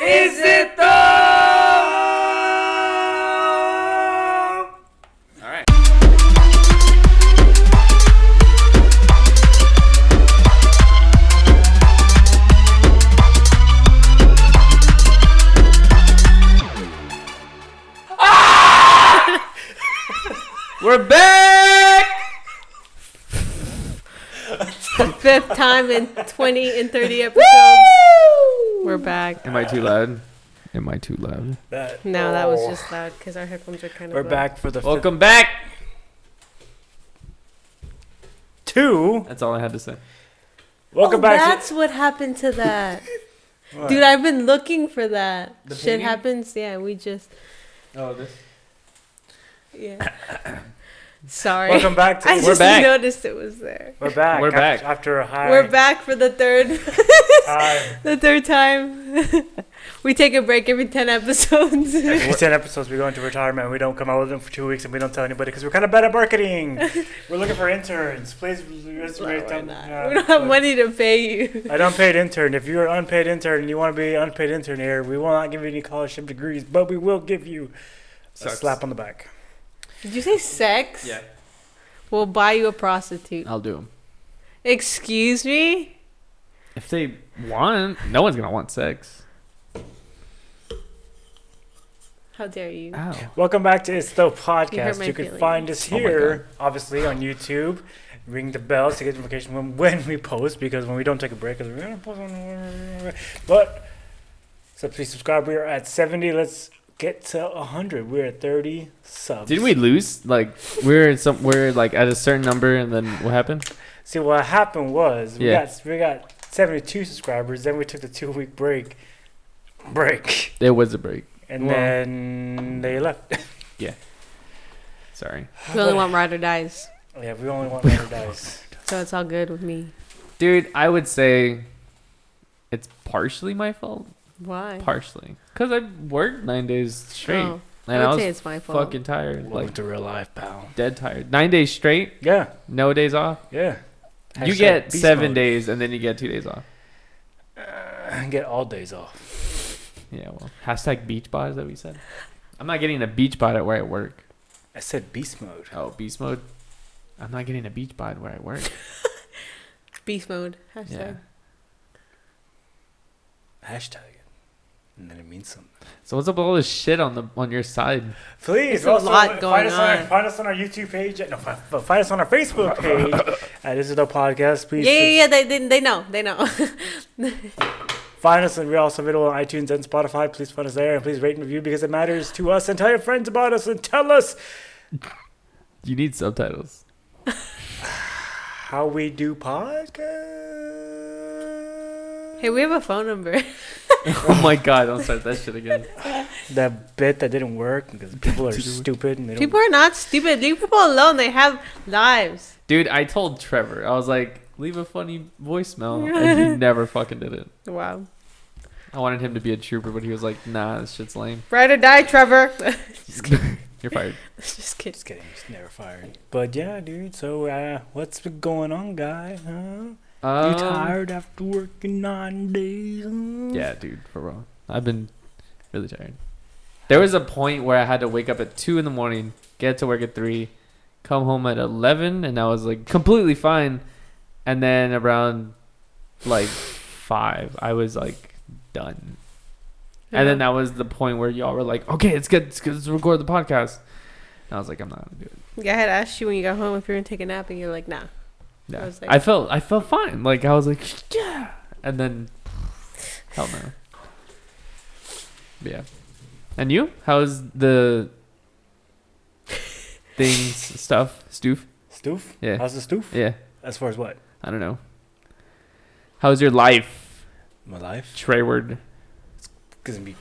Is it though? All right. We're back. The fifth time in 20 and 30 episodes. We're back. Am I too loud? Am I too loud? No, that was just loud because our headphones are kind of We're loud. back for the Welcome back. two. That's all I had to say. Welcome back. That's what happened to that. What? Dude, I've been looking for that. The Shit painting? happens. Yeah, we just. Oh, this. Yeah. Sorry. Welcome back. To, I We're just back. noticed it was there. we're back. We're back. after a high. We're back for the third. Time. The third time. We take a break every 10 episodes. Every 10 episodes, we go into retirement. We don't come out with them for 2 weeks, and we don't tell anybody because we're kind of bad at marketing. We're looking for interns. Please, No, we're not. We don't have money to pay you. An unpaid intern. If you're an unpaid intern and you want to be an unpaid intern here, we will not give you any scholarship degrees, but we will give you a Sucks. slap on the back. Did you say sex? Yeah. We'll buy you a prostitute. I'll do them. Excuse me? If they want, no one's gonna want sex. How dare you? Ow. Welcome back to It's The You hurt Podcast. my You can feelings. find us Oh my here, obviously, on YouTube. Ring the bell to get notification when we post, because when we don't take a break, we're going to post on. But, so please subscribe. We are at 70. Let's get to 100. We're at 30 subs. Didn't we lose? Like we're like at a certain number, and then what happened? See, what happened was we Yeah. got 72 subscribers. Then we took the 2-week break. There was a break. And Well. then they left. Sorry, We only want ride or dies. Yeah, we only want ride or dies. So it's all good with me. dude. I would say it's partially my fault. Why? Partially, because I worked 9 days straight, Oh, and I I would was say it's my fault. fucking tired, Welcome like to real life, pal. dead tired. 9 days straight, Yeah, no days off. yeah. You Hashtag get beast 7 mode. days, and then you get 2 days off. Get all days off. Yeah, well, hashtag beach bod is that what you said? I'm not getting a beach bod at where I work. I said beast mode. Oh, beast mode. I'm not getting a beach bod where I work. Beast mode. Yeah. Hashtag. Hashtag it. And then it means something. So what's up with all this shit on your side? Please, It's a lot going on. Find us on our YouTube page. No, find us on our Facebook page. This is the podcast. Please. Yeah. They know. They know. Find us, and we're also available on iTunes and Spotify. Please find us there, and please rate and review because it matters to us. And tell your friends about us, and tell us You need subtitles. how we do podcasts. Hey, we have a phone number. Oh my god, don't start that shit again. That bit that didn't work because people are stupid and they People are not stupid. Leave people alone. They have lives. Dude, I told Trevor, I was like, leave a funny voicemail, and he never fucking did it. Wow. I wanted him to be a trooper, but he was like, nah, this shit's lame. Ride or die, Trevor. Just kidding. You're fired. Just kidding. Just kidding, he's never fired. But yeah, dude. So what's been going on, guy? Huh? You tired after working 9 days? Huh? Yeah, dude, for real. I've been really tired. There was a point where I had to wake up at 2 in the morning, get to work at 3, come home at 11, and I was like completely fine. And then around like 5, I was like done. And then that was the point where y'all were like, okay, let's record the podcast. And I was like, I'm not gonna do it. Yeah, I had asked you when you got home if you were gonna take a nap, and you're like, nah. Yeah. was like- I felt fine. Like I was like, yeah. And then hell no. Yeah. And you? How's the things stuff? Stoof? Stoof? Yeah. How's the stoof? Yeah. As far as what? I don't know. How's your life, My life? Treyward? It's gonna be.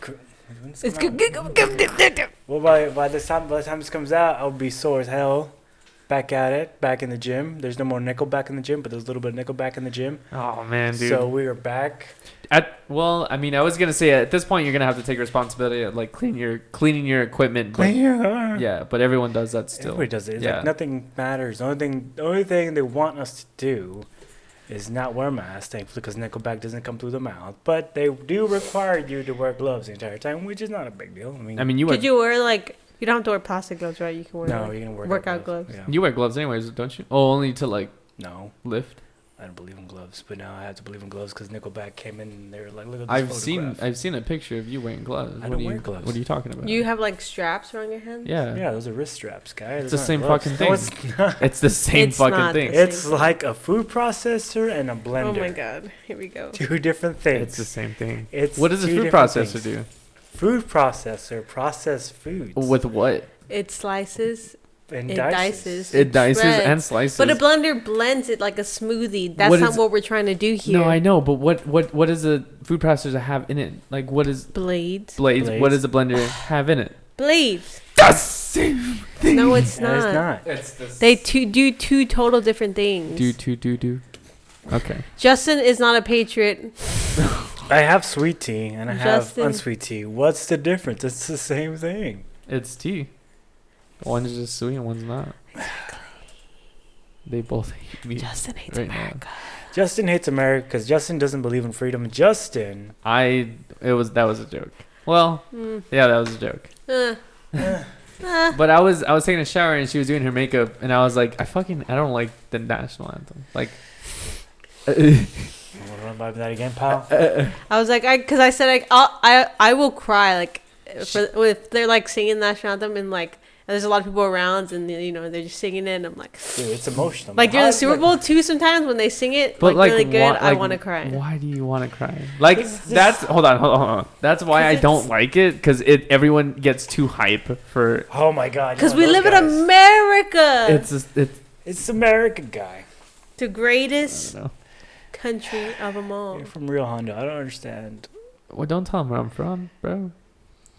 When's It's come good. out? Well, by the time this comes out, I'll be sore as hell. back at it, back in the gym. There's no more Nickelback in the gym, but there's a little bit of Nickelback in the gym. Oh man, dude. So we are back. Well, I mean, I was gonna say at this point you're gonna have to take responsibility of like cleaning your equipment. But, yeah, but everyone does that still. Everybody does it. It's Yeah. like nothing matters. The only thing they want us to do is not wear masks, thankfully, because Nickelback doesn't come through the mouth. But they do require you to wear gloves the entire time, which is not a big deal. I mean, you Could you wear like you don't have to wear plastic gloves, right? You can wear no, like, you can workout gloves. Yeah. you wear gloves anyways, don't you? Oh, only to like No, lift. I don't believe in gloves, but now I have to believe in gloves because Nickelback came in and they were like, "Look at this I've seen a picture of you wearing gloves. I don't wear gloves. What are you talking about? You have like straps around your hands. Yeah. Yeah, those are wrist straps, guys. It's the Those same aren't fucking gloves. thing. No, it's not. It's the same It's fucking not thing. the It's like a food processor and a blender. Oh my god, here we go. Two different things. It's the same thing. It's What does a two food different processor things. do? Food processor process foods. With what? It slices, and it dices. dices, It dices shreds. and slices. But a blender blends it like a smoothie. That's What not is- what we're trying to do here. No, I know, but what does a food processor have in it? Like what is Blades. blades? Blades. What does a blender have in it? Blades. The same thing. No, it's No, it's not. not. It's the They do two total different things. do. Okay. Justin is not a patriot. I have sweet tea and I Justin- have unsweet tea. What's the difference? It's the same thing. It's tea. One's just sweet and one's not. They both hate me. Justin hates right now. America. Justin hates America because Justin doesn't believe in freedom. Justin. That was a joke. Well, Mm. yeah, that was a joke. But I was taking a shower and she was doing her makeup and I was like, I don't like the national anthem. Like You want to run by that again, pal? I was like, because I said like, I will cry like if they're like singing the national anthem and like there's a lot of people around and they're just singing it and I'm like, Dude, it's emotional. like during How- the Super Bowl too. Sometimes when they sing it But like really good, I like, want to cry. Why do you want to cry? Like It's that's hold on. That's why I don't like it because everyone gets too hype for. Oh my God. Because you're we one live of in those guys. America, It's American guy. the I greatest don't know. country of them all. You're from Rio Hondo. I don't understand. Well, don't tell them where I'm from, bro.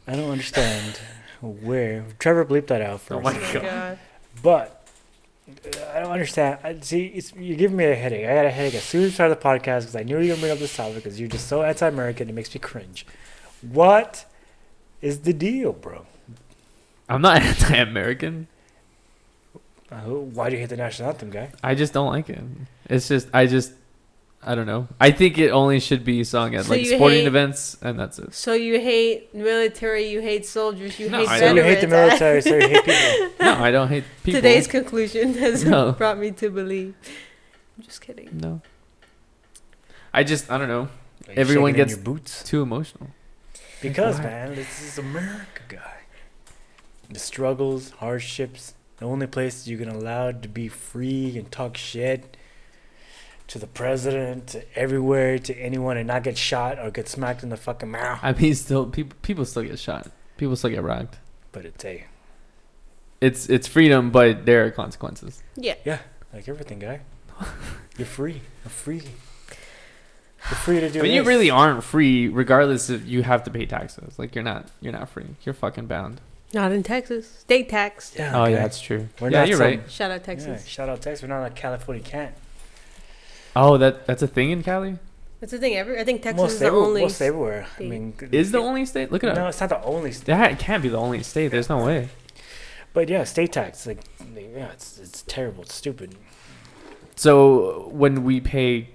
I don't understand where. Trevor bleeped that out first. Oh my Oh my God. god. But I don't understand. You're giving me a headache. I got a headache as soon as we started the podcast because I knew you were going to bring up this topic because you're just so anti-American. It makes me cringe. What is the deal, bro? I'm not anti-American. Why do you hate the national anthem, guy? I just don't like it. It's just I don't know. I think it only should be sung at So like you sporting hate- events and that's it. So you hate military, you hate soldiers, you No, hate I So don't. you veterans. hate the military, so you hate people. No, I don't hate people. Today's conclusion has No. brought me to believe. I'm just kidding. No. I don't know. Are you Everyone shaking in gets- your boots Too emotional. because Why? man, this is America, guy. The struggles, hardships, the only place you can allowed to be free and talk shit to the president, to everywhere, to anyone, and not get shot or get smacked in the fucking mouth. I mean, still people still get shot. People still get racked. But it's a It's freedom, but there are consequences. Yeah. like everything, guy. You're free. You're free. You're free to do. I mean, you this. really aren't free, regardless if you have to pay taxes. Like you're not free. You're fucking bound. Not in Texas. State tax. Yeah. Oh okay. yeah, that's true. We're yeah, not you're some- right. Shout out Yeah, Texas. shout out Texas. We're not like California can't. Oh, that's a thing in Cali. That's the thing. I think Texas Most is the only. most everywhere. I state. mean, Is the only state? Look it No, up. it's not the only state. That can't be the only state. There's no way. But yeah, state tax. Like, yeah, it's terrible. It's stupid. So when we pay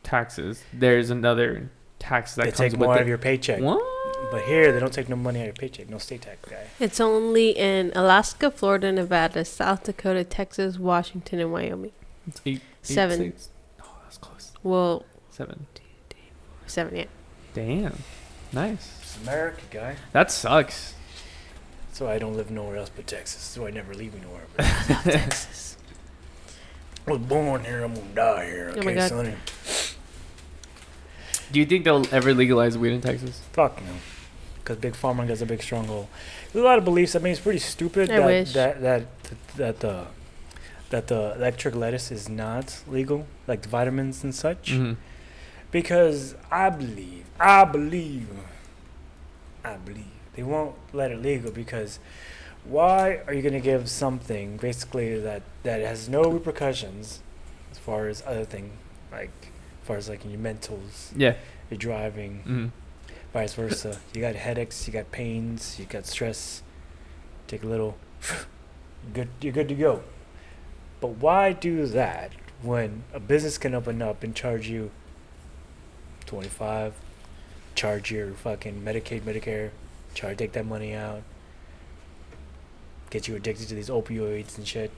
taxes, there's another tax that They comes take with more it. out of your paycheck. What? But here, they don't take no money out of your paycheck. No state tax, guy. It's only in Alaska, Florida, Nevada, South Dakota, Texas, Washington, and Wyoming. It's eight 7. states. Oh, that's close. Well, 7. 7, yeah. Damn. Nice. It's America, guy. That sucks. So I don't live nowhere else but Texas. So I never leave nowhere. Texas. I was born here. I'm gonna die here. Oh my Okay, God. sonny. Do you think they'll ever legalize weed in Texas? Fuck no. Because Big Pharma has a big stronghold. There's a lot of beliefs. I mean, it's pretty stupid I wish. that the electric lettuce is not legal, like the vitamins and such. Mm-hmm. Because I believe they won't let it legal because why are you gonna give something basically that has no repercussions as far as other thing, like as far as like your mentals, Yeah. your driving, Mm-hmm. vice versa. You got headaches, you got pains, you got stress. Take a little, you're good to go. But why do that when a business can open up and charge you $25, charge your fucking Medicaid, Medicare, take that money out, get you addicted to these opioids and shit,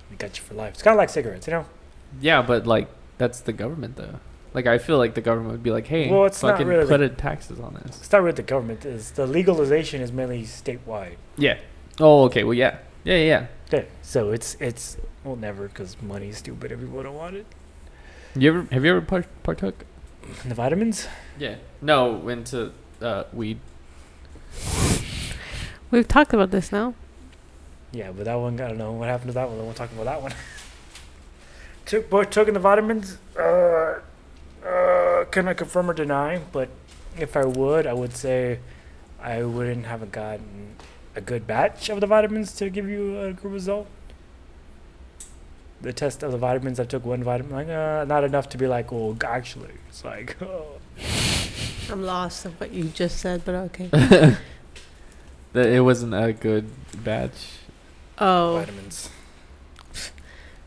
and got you for life. It's kind of like cigarettes, you know? Yeah, but like that's the government though. Like I feel like the government would be like, hey, Well, it's not fucking really put taxes on this. It's not really the government. Is the legalization is mainly statewide. Yeah. Oh, okay. Well, yeah. Yeah. Yeah. So it's well, never, because money's stupid. Everyone don't want it. Have you ever partook? The vitamins? Yeah. No, into weed. We've talked about this now. Yeah, but that one, I don't know what happened to that one. I won't talk about that one. Taking the vitamins. Can I confirm or deny? But if I would say I wouldn't have gotten a good batch of the vitamins to give you a good result. The test of the vitamins, I took one vitamin, like not enough to be like, well, actually, it's like, oh. I'm lost of what you just said, but okay. It wasn't a good batch. Oh, Vitamins.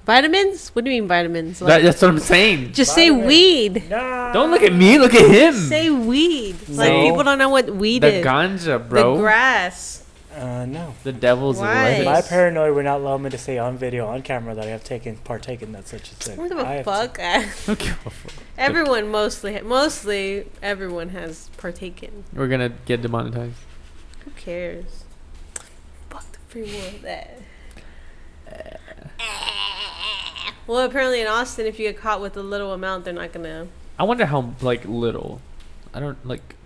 vitamins? What do you mean vitamins? That's what I'm saying. Just Vitamin. say weed. No. Don't look at me. Look at him. Say weed. Like No. people don't know what weed The is. ganja, bro. The grass. No. The devil's Why? lettuce. My paranoid would not allow me to say on video, on camera, that I have partaken that such a thing. What I the have fuck? Don't give a fuck. Everyone mostly everyone has partaken. We're gonna get demonetized. Who cares? Fuck the free world. Well, apparently in Austin, if you get caught with a little amount, they're not gonna. I wonder how like little. I don't like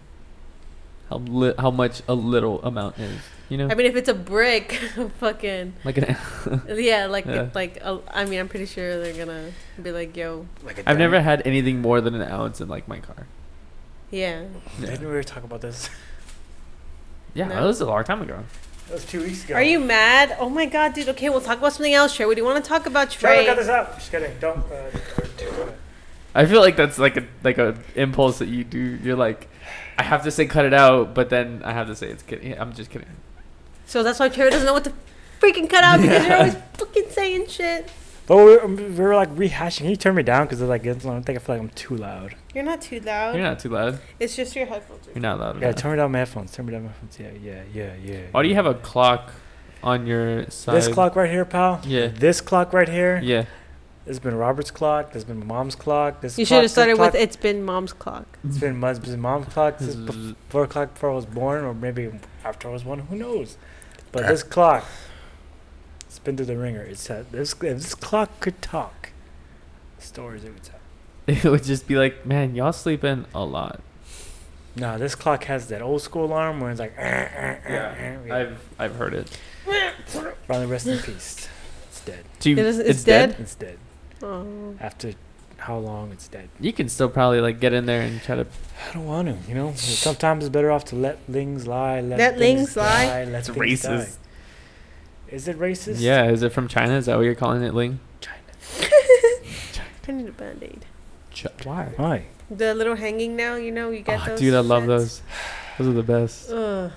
how much a little amount is. You know, I mean, if it's a brick, fucking like an. yeah, like Yeah. I mean, I'm pretty sure they're gonna be like, yo, like a I've never dummy. had anything more than an ounce in like my car. yeah. Didn't we already talk about this? Yeah, No. that was a long time ago. That was 2 weeks ago. Are you mad? Oh my god, dude. Okay, we'll talk about something else, Trey. What do you want to talk about, Try to Trey? cut this out. Just kidding. Don't. I feel like that's like a impulse that you do. You're like, I have to say cut it out, but then I have to say it's kidding. I'm just kidding. So that's why Trey doesn't know what to freaking cut out because you're always fucking saying shit. But we were like rehashing. Can you turn me down? Because like, I feel like I'm too loud. You're not too loud. You're not too loud. It's just your headphones. You're not loud Yeah, enough. turn me down my headphones. Yeah. Why do you have a clock on your side? This clock right here, pal? Yeah. This clock right here? Yeah. This has been Robert's clock. This has been my mom's clock. This You clock, should have this started with clock. "It's been Mom's clock." It's been mom's clock since This 4 o'clock before I was born, or maybe after I was born. Who knows? But this clock, it's been through the ringer. It said if this clock could talk, stories it would tell. It would just be like, man, y'all sleeping a lot. No, this clock has that old school alarm where it's like. I've heard it. Finally, rest in peace. It's dead. It's dead? It's dead. Oh. After how long? It's dead. You can still probably like get in there and try to. I don't want to. You know, sometimes it's better off to let things lie. Let things lie? Let It's things die. racist. Is it racist? Yeah, is it from China? Is that what you're calling it, Ling? I need a band-aid. Why? Why? The little hanging now, you know, you get Oh, those. dude, I love shits. those. Those are the best. Ugh.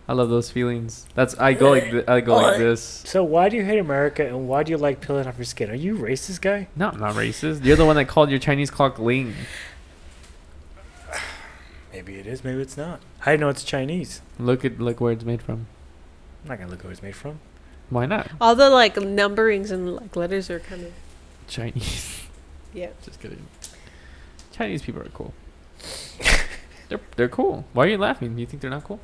I love those feelings. I go like this. So why do you hate America and why do you like peeling off your skin? Are you racist, guy? No, I'm not racist. You're the one that called your Chinese clock Ling. Maybe it is. Maybe it's not. I know it's Chinese. Look where it's made from. I'm not gonna look where it's made from. Why not? All the like numberings and like letters are kind of Chinese. yeah. Just kidding. Chinese people are cool. They're cool. Why are you laughing? You think they're not cool?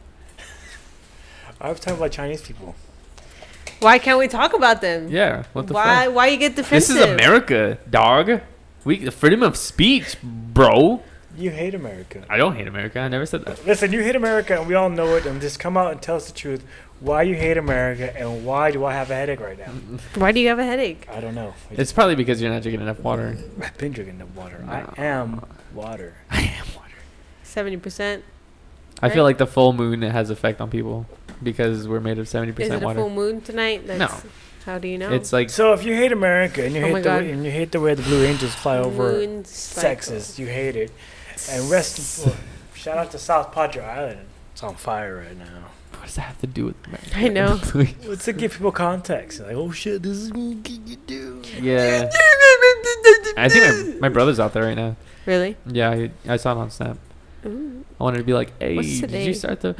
I was talking about Chinese people. Why can't we talk about them? Yeah. What the Why? fuck? Why you get This defensive? is America, dog. The freedom of speech, bro. You hate America. I don't hate America. I never said that. Listen, you hate America and we all know it. And just come out and tell us the truth. Why you hate America and why do I have a headache right now? Why do you have a headache? I don't know. It's probably because you're not drinking enough water. I've been drinking enough water. No. I am water. I am water. 70%. I feel like the full moon has effect on people. because we're made of 70% Is it a water. full moon tonight? No. How do you know? It's like So if you hate America and you Oh my hate God. and you hate the way the Blue Angels fly over Moon cycle. Texas, you hate it. And shout out to South Padre Island. It's on fire right now. what does that have to do with America? I know. It's to give people context. Like, oh shit, this is what you do. Yeah. I think my brother's out there right now. Really? Yeah, I saw it on Snap. Ooh. I wanted to be like, hey, What's did today? you start the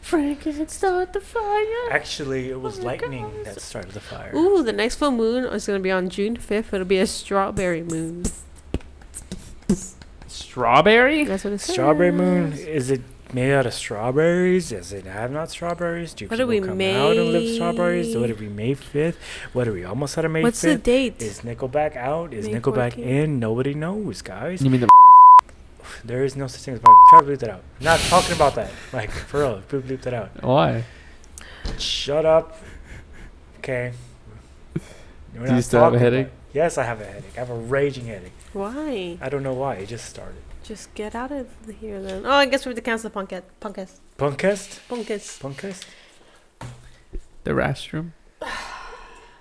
Franken start the fire? Actually, it was Oh my lightning God. that started the fire. Ooh, the next full moon is gonna be on June 5th. It'll be a strawberry moon. Strawberry? That's what it says. Strawberry moon, is it made out of strawberries? Does it have not strawberries? Do What are people we come out and live strawberries? May? What are we, May 5th? What are we, almost out of May 5th? What's the date? Is Nickelback out? Is May Nickelback 14th? in? Nobody knows, guys. You mean the There is no such thing as virus. Try to bleep that out. I'm not talking about that. Like, for real, bleep that out. Why? Shut up. Okay. We're Do you not still have a talking headache? about- Yes, I have a headache. I have a raging headache. Why? I don't know why. It just started. Just get out of here then. Oh, I guess we have to cancel the podcast. Punkest? Punkest. Punkest? The restroom?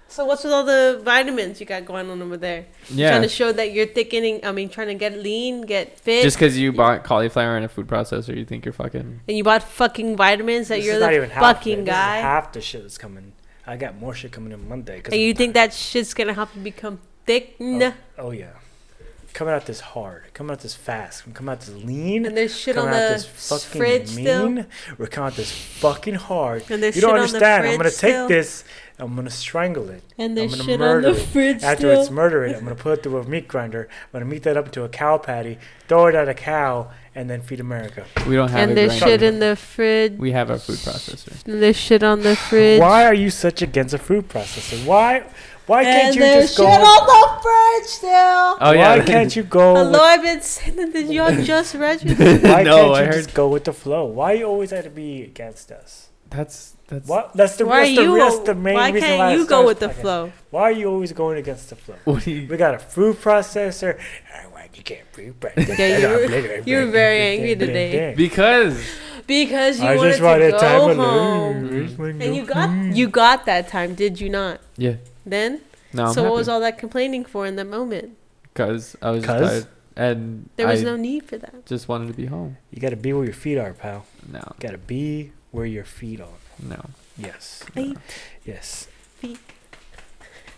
So what's with all the vitamins you got going on over there? Yeah. Trying to show that you're thickening. I mean, trying to get lean, get fit. Just because you bought cauliflower in a food processor, you think you're fucking. and you bought fucking vitamins that This you're is not the even half of it. fucking This is guy. half the shit that's coming. I got more shit coming in Monday. And you think that shit's gonna help you become thick? Nah. Oh, yeah. Coming out this hard. Coming out this fast. Coming out this lean. And there's shit on coming out the this fucking fridge still. mean. We're coming out this fucking hard. And there's You shit don't on the understand. I'm fridge gonna still. take this. I'm gonna strangle it. And there's I'm gonna shit on murder the it. fridge After still. it's murder it, I'm gonna put it through a meat grinder. I'm gonna meat that up into a cow patty, throw it at a cow, and then feed America. We don't have And a there's grinder. shit in the fridge. We have our food processor. And there's shit on the fridge. Why are you such against a food processor? Why can't And you there's just shit go? on the fridge still. Oh, yeah. Why can't you go? Hello, I've been saying that. Did y'all just register? Why No, can't I you heard- just go with the flow? Why you always have to be against us? That's. What? That's the Why are you? that's the main Why reason why can't I you go started with the this podcast. flow? Why are you always going against the flow? What do you. We got a food processor. Why you can't food processor? Yeah, you're very angry today. Because. Because you I wanted just to wanted go time home. alone. And you got that time, did you not? Yeah. Then? No, I'm So what was happy. all that complaining for in that moment? Because I was just 'Cause? tired. And There was I no need for that. just wanted to be home. You gotta be where your feet are, pal. No. You gotta be where your feet are. No. Yes. Feet, Yes. feet.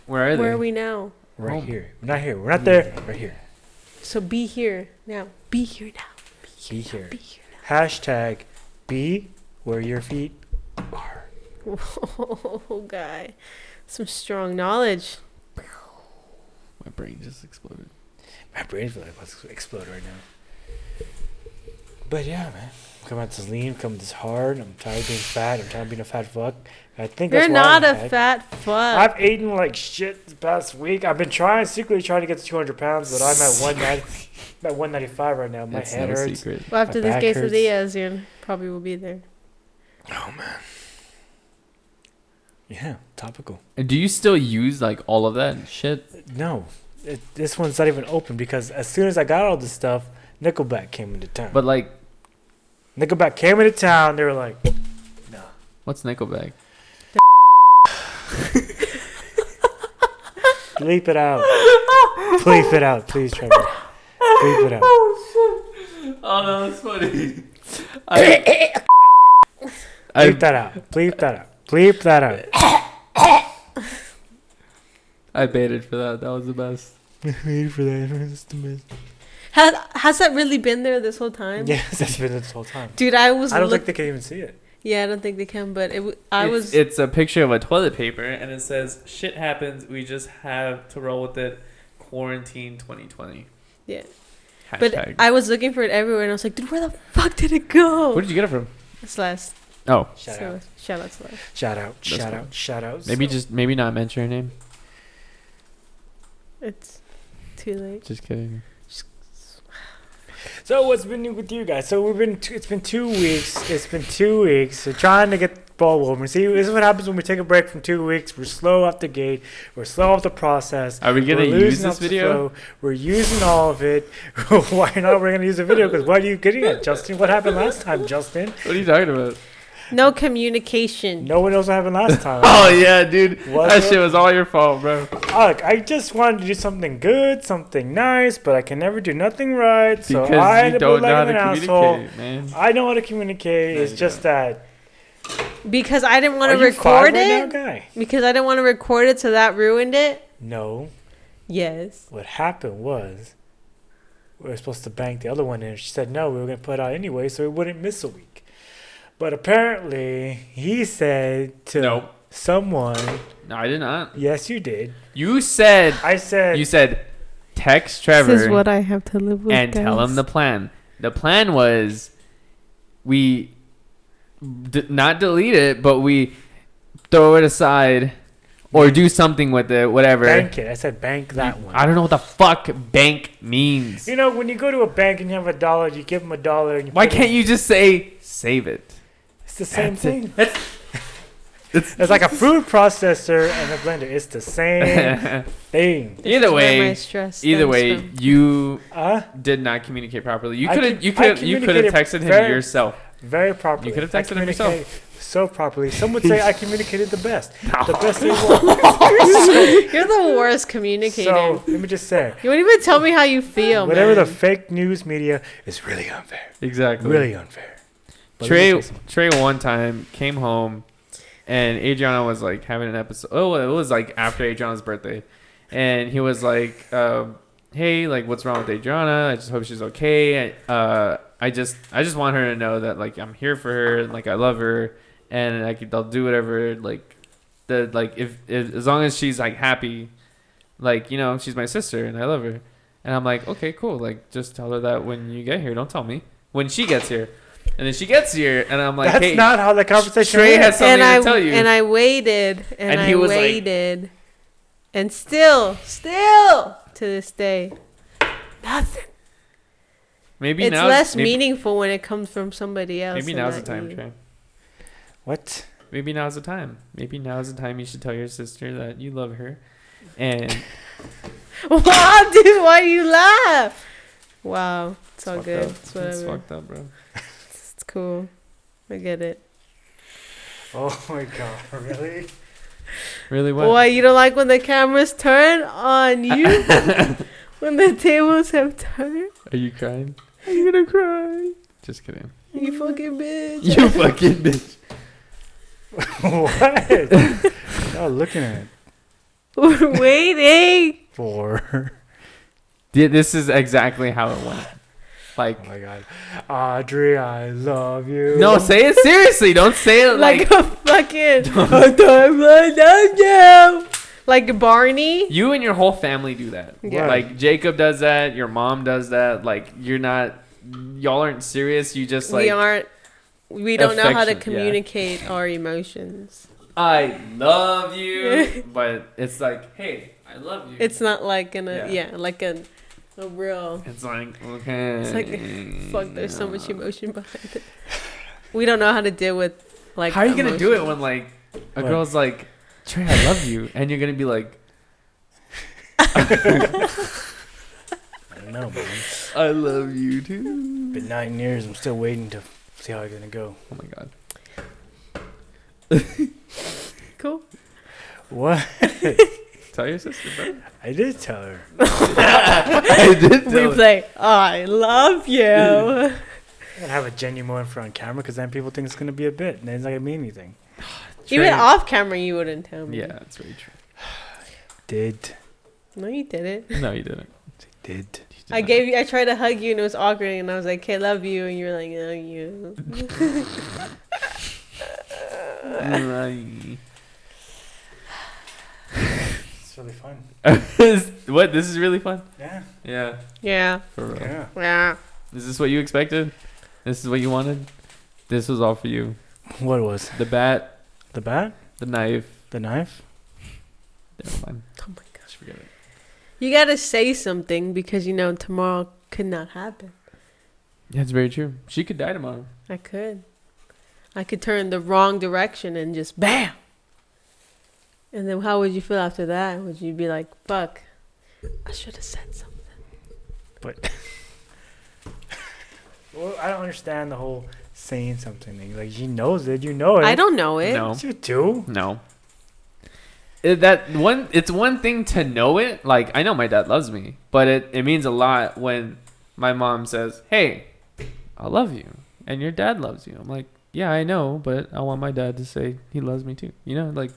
Where are they? Where are we now? Right Home. here. We're not here. We're not there. Right here. So be here now. Be here now. Be here. Be here Hashtag be where your feet are. now. Whoa, guy. Some strong knowledge. My brain just exploded. My brain's like about to explode right now. But yeah, man. Come out this lean, come this hard. I'm tired of being fat. I'm tired of being a fat fuck. I think You're that's why not I'm a fat fuck. I've eaten like shit the past week. I've been secretly trying to get to 200 pounds, but I'm at 190, at 195 right now. My It's head no hurts. secret. Well, after My this back hurts. quesadillas, you probably will be there. Oh man. Yeah, topical. And do you still use like all of that shit? No, this one's not even open because as soon as I got all this stuff, Nickelback came into town. But like, Nickelback came into town. They were like, "Nah." what's Nickelback? Bleep it out. Bleep it out, please, Trevor. Bleep it out. Oh no, that's funny. Bleep that out. Bleep that out. Bleep that out. I baited for that. That was the best. Wait for that. It's the best. Has that really been there this whole time? Yes, that's been this whole time. Dude, I was. I don't think they can even see it. Yeah, I don't think they can. But It's a picture of a toilet paper, and it says, "Shit happens. We just have to roll with it." Quarantine 2020. Yeah. Hashtag. But I was looking for it everywhere, and I was like, dude, where the fuck did it go? Where did you get it from? Celeste. Oh, Shout So, out. shout out Celeste. Shout out. That's Shout cool. out. Shout out. maybe not mention her name. It's too late. Just kidding. So what's been new with you guys? So it's been 2 weeks. It's been 2 weeks. We're trying to get the ball rolling. See, this is what happens when we take a break from 2 weeks. We're slow off the gate. We're slow off the process. Are we gonna We're use losing this off the video? flow. We're using all of it. Why not? We're gonna use the video because what are you getting at, Justin? What happened last time, Justin? What are you talking about? No communication. No one knows what happened last time. Oh yeah, dude. Was That it? shit was all your fault, bro. Look, I just wanted to do something good, something nice, but I can never do nothing right. So Because I you end up don't know how like to an asshole. communicate, man. I know how to communicate. There It's you just go. that. Because I didn't want Are to you five record right it. now, guy? Because I didn't want to record it, so that ruined it. No. Yes. What happened was we were supposed to bank the other one in. She said no, we were going to put it out anyway, so we wouldn't miss a week. But apparently, he said to Nope. someone, No, I did not. yes, you did. You said. I said, You said. Text Trevor. This is what I have to live with. And tell him the plan. The plan was we not delete it, but we throw it aside or do something with it, whatever. bank it. I said bank that one. I don't know what the fuck bank means. You know, when you go to a bank and you have $1, you give them $1. And you Why put can't it, you just say save it? It's the same That's it. thing. It's It's like a food processor and a blender. It's the same thing. Either way, Either you Huh? did not communicate properly. You I could com- I you could have communicated texted him very- yourself. Very properly. You could have I texted him yourself. communicated so properly. Some would say I communicated the best. The best they You're the worst communicator. So let me just say, You won't even tell me how you feel, whatever man. the fake news media is really unfair. Exactly. Really unfair. But let me Trey say something. Trey one time came home and Adriana was like having an episode. Oh, it was like after Adriana's birthday. And he was like, hey, like what's wrong with Adriana? I just hope she's okay. I just want her to know that like I'm here for her and like I love her and I'll do whatever if as long as she's like happy, like, you know, she's my sister and I love her. And I'm like, okay, cool. Like just tell her that when you get here. Don't tell me. When she gets here. And then she gets here, and I'm like, That's hey, not how the conversation Trey went. has something to tell you. And I waited, and And he I was like- waited, and still to this day, nothing. Maybe It's now, less maybe, meaningful when it comes from somebody else. maybe and now's the not time, you. Trey. What? Maybe now's the time. Maybe now's the time you should tell your sister that you love her. And Wow, dude, why you laugh? Wow, it's all fucked good. up. It's whatever. It's fucked up, bro. It's cool. I get it. Oh my god, really? Really, what? Why you don't like when the cameras turn on you? When the tables have turned? Are you crying? Are you gonna cry? Just kidding. You fucking bitch. You fucking bitch. What? Oh, looking at it. We're waiting. For. Yeah, this is exactly how it went. Like, Oh my god. Audrey, I love you. no, say it seriously. Don't say it Like like a fucking like Barney. you and your whole family do that. Yeah. Like Jacob does that. Your mom does that. Like y'all aren't serious. You just like We don't know how to affection, yeah. communicate our emotions. I love you, but it's like, hey, I love you. It's not like Yeah. like a real. It's like, okay. It's like fuck. There's so much emotion behind it. We don't know how to deal with like. How are you gonna do it emotions. when like a What? girl's like, Trey, I love you, and you're gonna be like, I don't know, man. I love you too. Been 9 years. I'm still waiting to see how it's gonna go. Oh my god. Cool. What? Tell your sister, bro. I did tell her. I did We tell her. play. I love you. I gotta have a genuine front camera because then people think it's gonna be a bit, and then it's not gonna mean anything. Even Trey- off camera, you wouldn't tell me. Yeah, that's very true. Did. No, you didn't. No, you didn't. Did. You did I not. gave you. I tried to hug you, and it was awkward, and I was like, "Okay, love you," and you were like, "Oh, you." It's really fun. What? This is really fun. Yeah. Yeah, Yeah. for real. Yeah. Yeah. Is this what you expected? This is what you wanted? This was all for you. What was The bat, the bat? the knife. The knife? They're fine. Oh my gosh. Just forget it. You gotta say something because tomorrow could not happen. That's very true. She could die tomorrow. I could turn the wrong direction and just bam. And then how would you feel after that? Would you be like, "Fuck, I should have said something"? But. Well, I don't understand the whole saying something. Like, she knows it. You know it. I don't know it. No. Yes, you do. No. It's one thing to know it. Like, I know my dad loves me, but it means a lot when my mom says, "Hey, I love you," and your dad loves you. I'm like, yeah, I know, but I want my dad to say he loves me too. You know, like,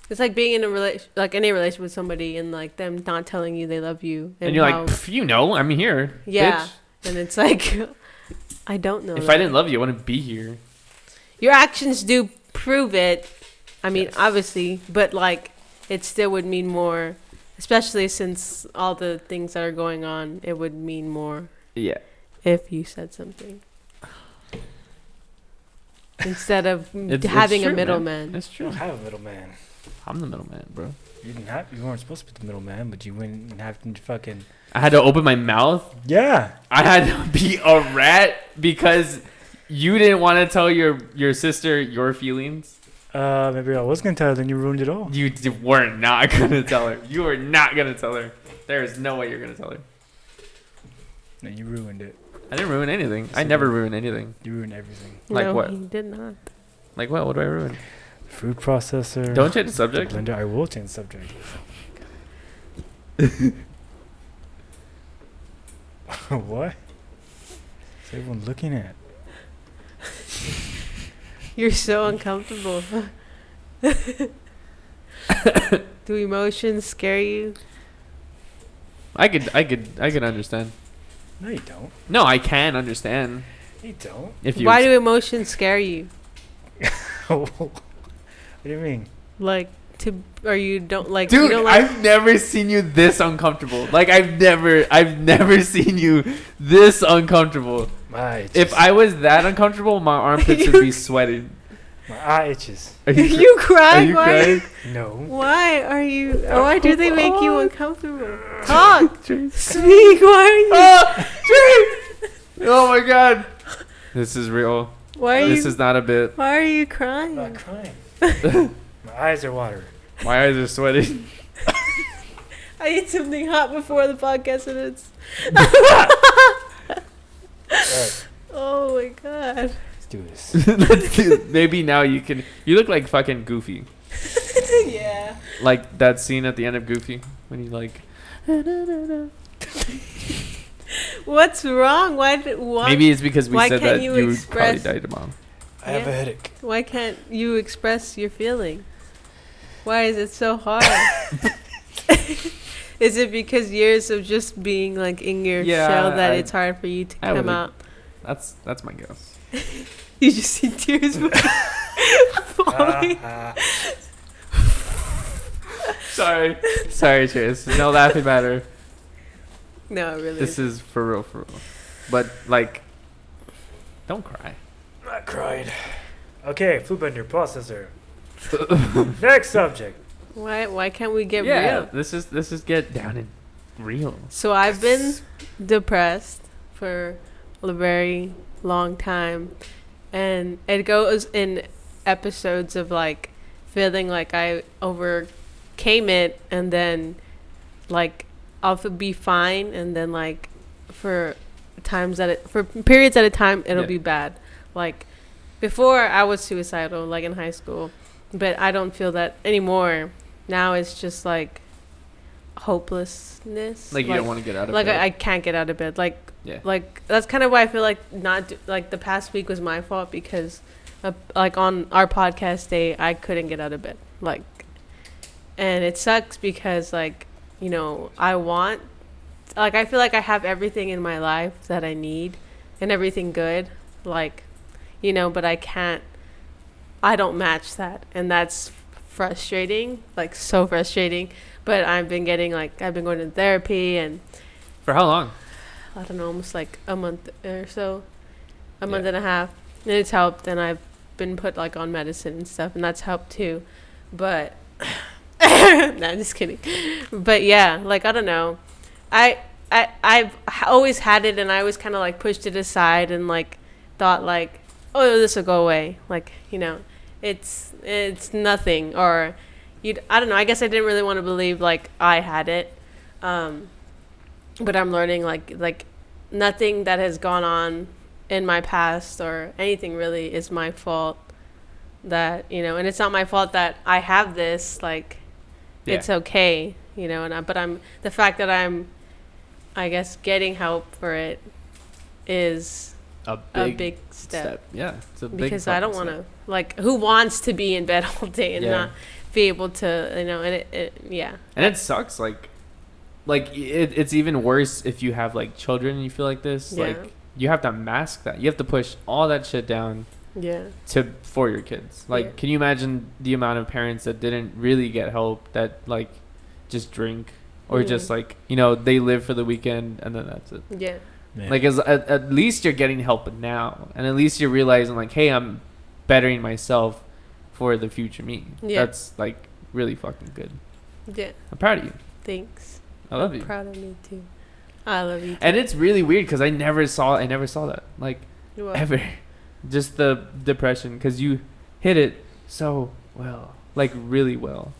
It's like being in a any relationship with somebody and like them not telling you they love you, and you're how- like, you know, I'm here. yeah, Bitch. and it's like, I don't know. If that. I didn't love you, I wouldn't be here. Your actions do prove it. I mean, Yes. obviously, but like, it still would mean more, especially since all the things that are going on. It would mean more Yeah. if you said something instead of It's having true, a man. middleman. It's You true. don't have a middleman. I'm the middleman, bro. You didn't have. You weren't supposed to be the middleman, but you went and have to fucking. I had to open my mouth. Yeah. I had to be a rat because you didn't want to tell your sister your feelings. Maybe I was gonna tell her, then you ruined it all. You were not gonna tell her. You were not gonna tell her. There is no way you're gonna tell her. No, you ruined it. I didn't ruin anything. Yes, I you never did. ruin anything. You ruined everything. Like No, what? he did not. Like what? What do I ruin? Food processor. Don't change the The subject. blender. I will change the subject. What? Is everyone looking at? You're so uncomfortable. Do emotions scare you? I could understand. No, you don't. No, I can understand. You don't. If you Why do emotions scare you? What do you mean? Like or you don't like? Dude, you don't like, I've never seen you this uncomfortable. Like I've never seen you this uncomfortable. My eye itches. If I was that uncomfortable, my armpits would be sweating. My eye itches. Are Are you, you crying? are you Why? crying? No. Why are you? Why do they make you uncomfortable? Talk. Trace. Speak. Why Oh, Trace! Oh my god. This is real. are you? Why are This you? is not a bit. Why are you I'm crying? not crying. My eyes are watering. My eyes are sweating. I ate something hot before the podcast, and it's. Alright, Oh my god. let's do this. Let's do. Maybe now you can. You look like fucking Goofy. Yeah. Like that scene at the end of Goofy when he like. What's wrong? Why? Maybe it's because we why said can't that you you probably express- died tomorrow. I have a Yeah. headache. Why can't you express your feeling? Why is it so hard? Is it because years of just being like in your Yeah, shell that I- it's hard for you to I come would- out? That's my guess. You just see tears falling. Sorry, Chase. No laughing matter. No, really. This is for real. But like, don't cry. I cried. Okay, food blender processor. Next subject. Why can't we get Yeah, real? this is get down and real. So I've been depressed for a very long time, and it goes in episodes of like feeling like I overcame it, and then like I'll be fine, and then like for periods at a time it'll Yeah. be bad. Like before I was suicidal, like in high school, but I don't feel that anymore. Now it's just like hopelessness. Like you don't want to get out of Like bed. I can't get out of bed. Like Yeah. like that's kind of why I feel like like the past week was my fault because like on our podcast day I couldn't get out of bed. Like, and it sucks because like, you know, I feel like I have everything in my life that I need and everything good, like, you know, but I don't match that, and that's frustrating, like so frustrating. But I've been going to therapy, and For how long? I don't know, almost like a month or so, a month Yeah. and a half, and it's helped. And I've been put like on medicine and stuff, and that's helped too. But no, just kidding. But yeah, like I don't know, I've always had it, and I always kind of like pushed it aside and like thought like, oh, this will go away. Like, you know, it's nothing, or I don't know. I guess I didn't really want to believe like I had it. But I'm learning like nothing that has gone on in my past or anything really is my fault. That, you know, and it's not my fault that I have this. Like, Yeah. it's okay, you know. But the fact that I'm, I guess, getting help for it is a a big, big step. Yeah, it's a big Because I don't fucking want to, like, who wants to be in bed all day and Yeah. not be able to, you know, and yeah. And it sucks. It's even worse if you have like children and you feel like this. Yeah. Like you have to mask that. You have to push all that shit down Yeah. for your kids. Like, Yeah. can you imagine the amount of parents that didn't really get help, that like just drink or just like, you know, they live for the weekend and then that's it. Yeah. Yeah. Like, at least you're getting help now, and at least you're realizing like, hey, I'm bettering myself for the future me. Yeah. That's like really fucking good. Yeah. I'm proud of you. Thanks. I love you. Proud of me too. I love you too. And it's really weird because I never saw that, like, What? ever. Just the depression, because you hit it so well, like really well.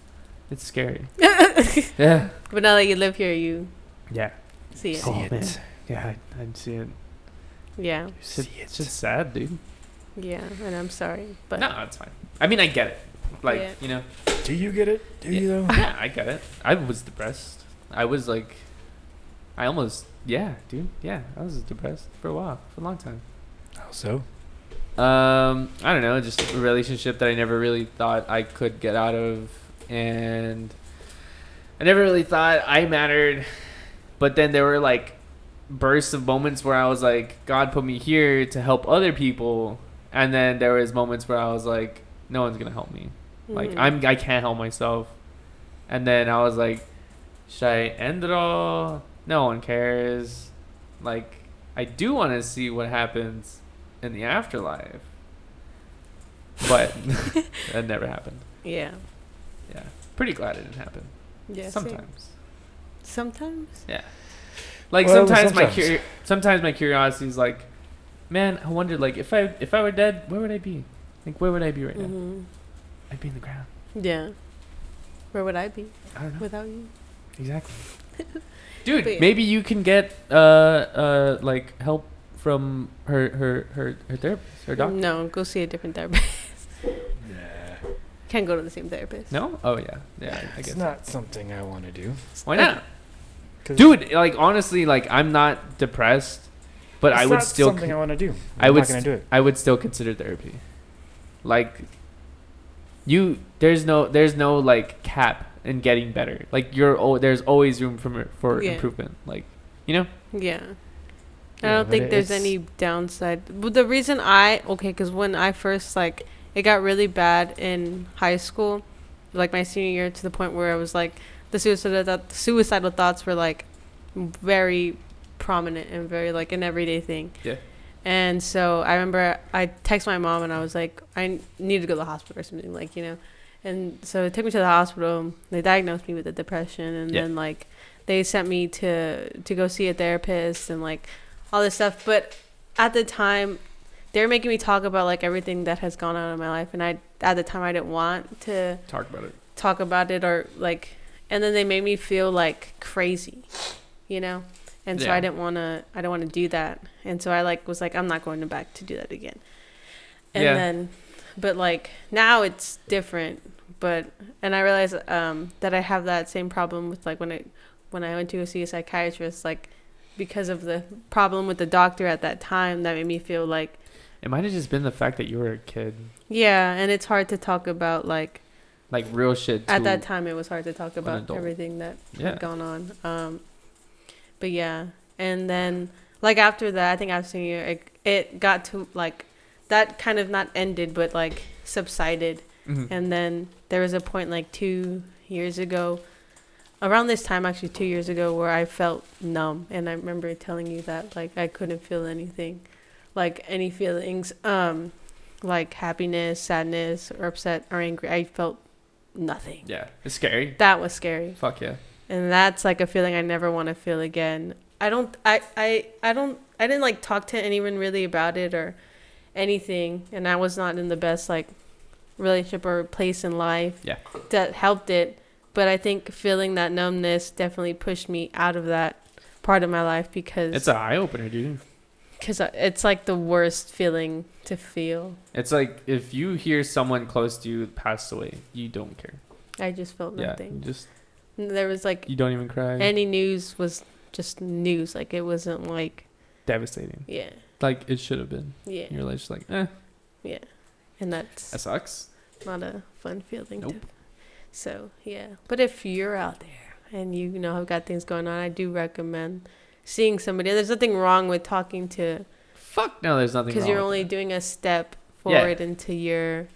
It's scary. Yeah. But now that you live here, you Yeah. see it. See it. Man. Yeah, I'm seeing it. Yeah. It's just sad, dude. Yeah. And I'm sorry, but No, it's fine. I mean, I get it. Like, Yeah. you know. Do you get it? Do you though? Yeah, I get it. I was depressed. I was like, yeah, dude. Yeah, I was depressed for a while, for a long time. How so? I don't know, just a relationship that I never really thought I could get out of, and I never really thought I mattered. But then there were like bursts of moments where I was like, God put me here to help other people, and then there was moments where I was like, no one's gonna help me. Like, I can't help myself. And then I was like, should I end it all? No one cares. Like, I do want to see what happens in the afterlife, but that never happened. Yeah. Yeah, pretty glad it didn't happen. Yeah. Sometimes. Sometimes. Yeah. Like, Well, sometimes my curiosity is like, man, I wonder, like, if I were dead, where would I be? Like, where would I be right now? Mm-hmm. I'd be in the ground. Yeah. Where would I be I don't know. without you? Exactly. Dude, But yeah. maybe you can get like help from her therapist, her doctor. No, go see a different therapist. Yeah. Can't go to the same therapist. No? Oh yeah. Yeah, I It's guess. not something I want to do. Why not? 'Cause Dude, like, honestly, like, I'm not depressed, but it's I would not still something I want to do. I I'm would not gonna do it. I would still consider therapy. Like, there's no like cap in getting better. Like, there's always room for Yeah. improvement. Like, you know? Yeah. I Yeah, don't but think there's it's- any downside. But the reason because when I first, like, it got really bad in high school, like my senior year, to the point where I was like, the suicidal thoughts were like very prominent and very like an everyday thing. Yeah. And so I remember I texted my mom and I was like, I need to go to the hospital or something, like, you know. And so it took me to the hospital. They diagnosed me with a depression, and then like they sent me to go see a therapist and like all this stuff. But at the time, they were making me talk about like everything that has gone on in my life, and at the time I didn't want to Talk about it. or like, and then they made me feel like crazy, you know. And so Yeah. I didn't want to do that. And so I like was like, I'm not going back to do that again. And Yeah. then, but like now it's different. And I realized that I have that same problem with like when I went to go see a psychiatrist, like because of the problem with the doctor at that time, that made me feel like, It might have just been the fact that you were a kid. yeah. And it's hard to talk about like Real shit. at that time. It was hard to talk about adult. everything that Yeah. had gone on. But yeah, and then like after that, I think after senior year, it got to like that kind of not ended, but like subsided. Mhm. And then there was a point like 2 years ago, around this time actually 2 years ago, where I felt numb, and I remember telling you that like I couldn't feel anything, like any feelings, like happiness, sadness, or upset or angry. I felt nothing. Yeah. It's scary. That was scary. Fuck yeah. And that's like a feeling I never want to feel again. I didn't like talk to anyone really about it or anything, and I was not in the best like relationship or place in life Yeah. that helped it. But I think feeling that numbness definitely pushed me out of that part of my life, because It's an eye opener, dude. Because it's like the worst feeling to feel. It's like if you hear someone close to you pass away, you don't care. I just felt Yeah, nothing. just There was like you don't even cry. any news was just news. Like it wasn't like Devastating. yeah, Like it should have been. yeah, You're like just like, yeah, and that's that sucks. not a fun feeling. Nope. So yeah, but if you're out there and you know have got things going on, I do recommend seeing somebody. There's nothing wrong with talking to, Fuck no, there's nothing wrong. because you're with only that. doing a step Yeah. forward into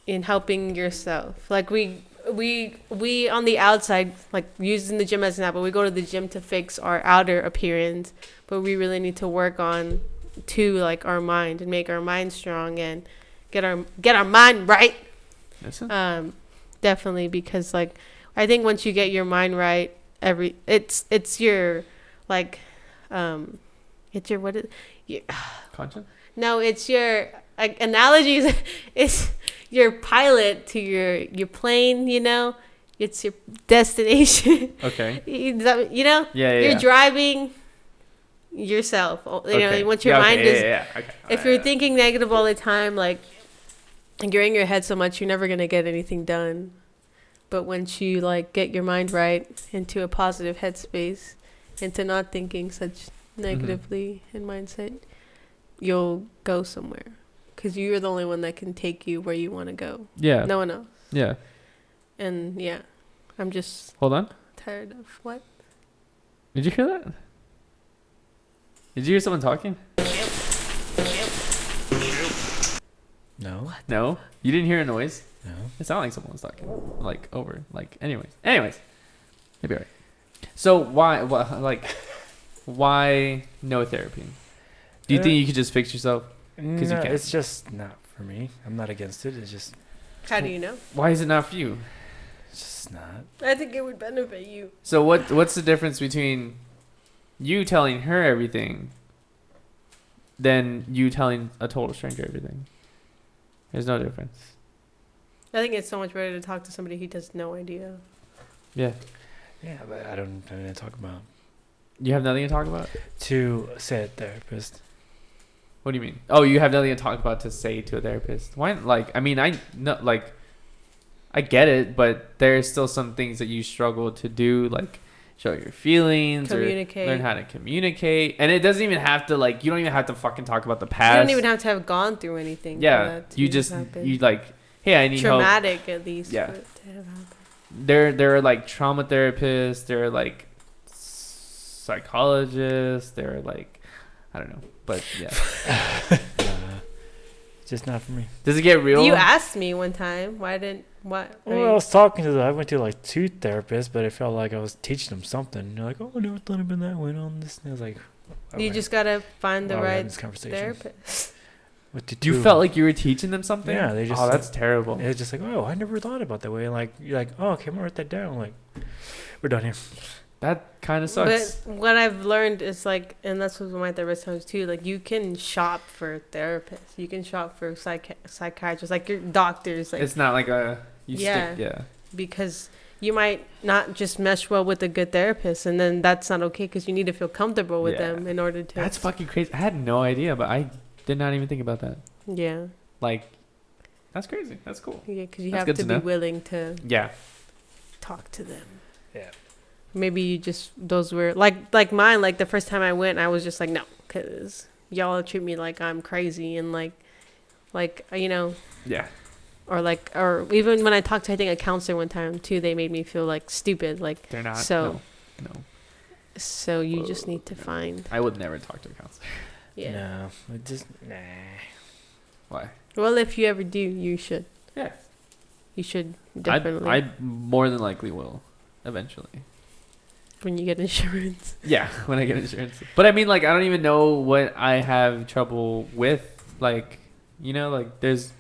in helping yourself. Like we on the outside, like using the gym as an example, we go to the gym to fix our outer appearance, but we really need to work on like our mind and make our mind strong and get our mind right. Listen. Definitely, because like I think once you get your mind right, it's your like it's your what is your, Conscience? no, it's your like analogies. It's your pilot to your plane. You know, it's your destination. Okay. You know, Yeah, you're driving yourself. You know, once your mind is. Okay. If you're thinking negative all the time, like you're in your head so much, you're never gonna get anything done. But once you like get your mind right into a positive headspace, into not thinking such negatively in mindset, you'll go somewhere, because you're the only one that can take you where you want to go. Yeah. No one else. Yeah. And yeah, I'm just Hold on. tired of what? Did you hear that? Did you hear someone talking? No. No. You didn't hear a noise? No. It sounded like someone was talking. Like over. Like anyways. Maybe right. So why no therapy? Do you think you could just fix yourself? No, you can't. it's just not for me. I'm not against it. It's just How do you know? Why is it not for you? it's just not. I think it would benefit you. So what's the difference between you telling her everything than you telling a total stranger everything? There's no difference. I think it's so much better to talk to somebody who has no idea. Yeah. Yeah, but I don't know what to talk about. You have nothing to talk about? To said therapist. What do you mean? Oh, you have nothing to talk about to say to a therapist. Why? Like, I mean, I get it, but there's still some things that you struggle to do, like show your feelings Communicate. or learn how to communicate. And it doesn't even have to, like, you don't even have to fucking talk about the past. You don't even have to have gone through anything. for Yeah, that to you just happen. you like, hey, I need help. Traumatic at least. Yeah. For it to have happened. There are like trauma therapists. There are like psychologists. There are like, I don't know, but yeah. Just not for me. Does it get real? You asked me one time. Why didn't what? Well, I was talking to I went to like 2 therapists, but I felt like I was teaching them something. And they're like, "Oh, I never thought I'd been that way on this." And I was like, you just gotta find the why are we having right this conversation? therapist. What did You felt like you were teaching them something? Yeah, they just Oh, that's terrible. It's just like, oh, I never thought about that way. And like you're like, oh, okay, I'm gonna write that down. Like, we're done here. That kind of sucks. But what I've learned is like, and that's what my therapist tells too. Like, you can shop for therapists. You can shop for psychiatrists, like your doctors. Like, It's not like a Yeah. stick. Yeah. because you might not just mesh well with a good therapist, and then that's not okay because you need to feel comfortable with Yeah. them in order to. That's fucking crazy. I had no idea, but I did not even think about that. Yeah, Like, that's crazy. That's cool. yeah, because you That's have good to to be know. willing to Yeah. talk to them. Yeah. Maybe you just those were like mine. Like the first time I went, I was just like no, because y'all treat me like I'm crazy and like you know. Yeah. Or even when I talked to I think a counselor one time too, they made me feel like stupid. Like They're not. So- No. so you just need to find I would never talk to a counselor. yeah. No, it just nah. Why? Well, if you ever do, you should. Yeah. You should definitely I more than likely will eventually. when you get insurance. Yeah, when I get insurance. But I mean, like, I don't even know what I have trouble with. Like, you know, like, there's,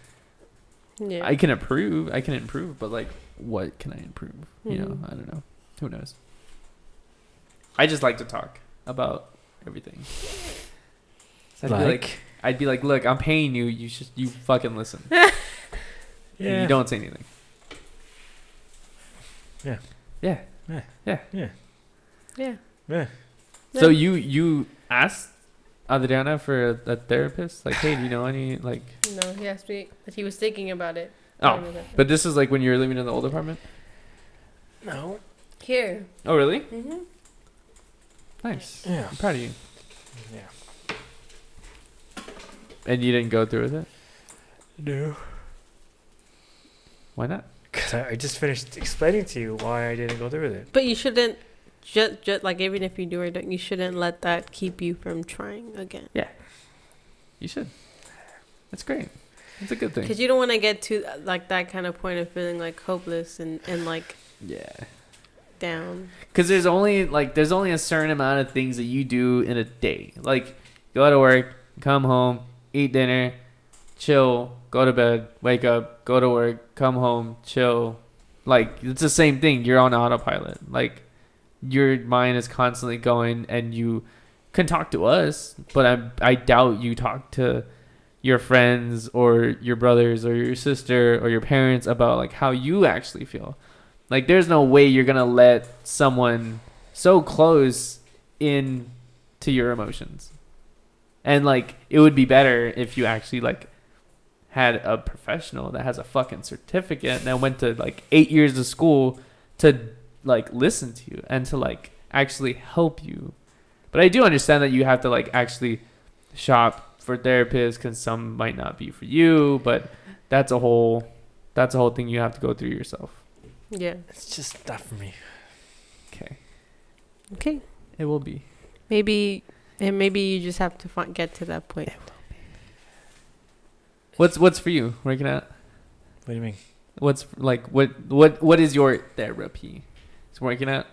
Yeah. I can improve, but like, what can I improve? You know, Mhm. I don't know. Who knows? I just like to talk about everything. So I'd be like, look, I'm paying you. You fucking listen. And Yeah. you don't say anything. Yeah. Yeah. Yeah. Yeah. Yeah. yeah. Yeah. So you asked Adriana for a therapist? Like, hey, do you know any like? No, he asked me. He was thinking about it. Oh, but this is like when you were living in the old apartment. No. Here. Oh, really? Mhm. Nice. Yeah. I'm proud of you. Yeah. And you didn't go through with it? No. Why not? Because I just finished explaining to you why I didn't go through with it. But you shouldn't. Just like even if you do or don't, you shouldn't let that keep you from trying again. You should. That's great. It's a good thing. Because you don't want to get to like that kind of point of feeling like hopeless and like Yeah. down. Because there's only a certain amount of things that you do in a day. Like, go to work, come home, eat dinner, chill, go to bed, wake up, go to work, come home, chill. Like, it's the same thing. You're on autopilot. Like, your mind is constantly going, and you can talk to us, but I doubt you talk to your friends or your brothers or your sister or your parents about like how you actually feel. Like, there's no way you're gonna let someone so close in to your emotions. And like, it would be better if you actually like had a professional that has a fucking certificate and that went to like 8 years of school to like listen to you and to like actually help you. But I do understand that you have to like actually shop for therapists because some might not be for you, but that's a whole thing you have to go through yourself. Yeah. It's just not for me. Okay. Okay. It will be. Maybe you just have to get to that point. What's for you working out? What do you mean? What's like what is your therapy? It's working out,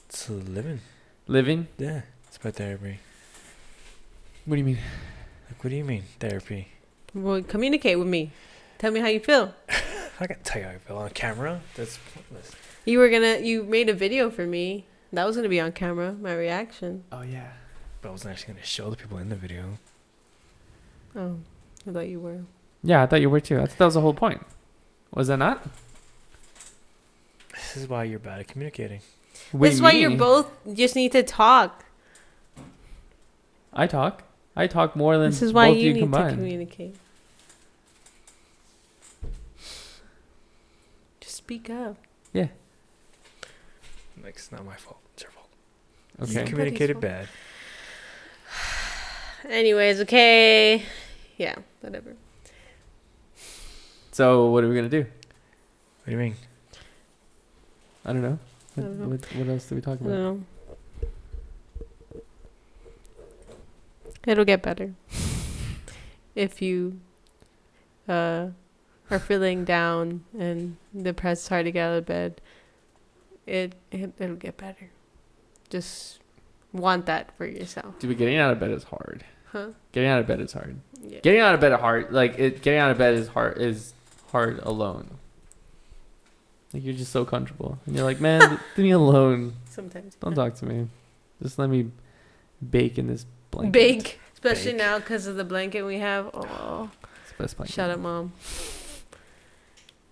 It's living. living. Yeah. It's about therapy. What do you mean? Like, what do you mean, therapy? Well, communicate with me. Tell me how you feel. I can tell you how I feel on camera. That's pointless. You made a video for me. That was gonna be on camera. My reaction. Oh yeah. But I wasn't actually going to show the people in the video. Oh, I thought you were. Yeah, I thought you were too. I thought that was the whole point. Was that not? This is why you're bad at communicating. This is why you're both just need to talk. I talk more than This is why both you you need combined. to communicate. Just speak up. Like, it's not my fault. It's your fault. Okay. You communicated fault. bad. Anyways, okay. Yeah, whatever. So what are we gonna do? What do you mean? I don't know. I don't know. What else do we talk I about? don't know. It'll get better. If you are feeling down and depressed, hard to get out of bed, it'll get better. Just want that for yourself. Dude, getting out of bed is hard. Huh? Getting out of bed is hard. Yeah. Getting out of bed is hard. Getting out of bed is hard alone. Like, you're just so comfortable, and you're like, man, leave me alone. Sometimes. Don't talk to me. Just let me bake in this blanket. Big. Especially Bake. now because of the blanket we have. Oh, It's the best blanket. shut up, Mom.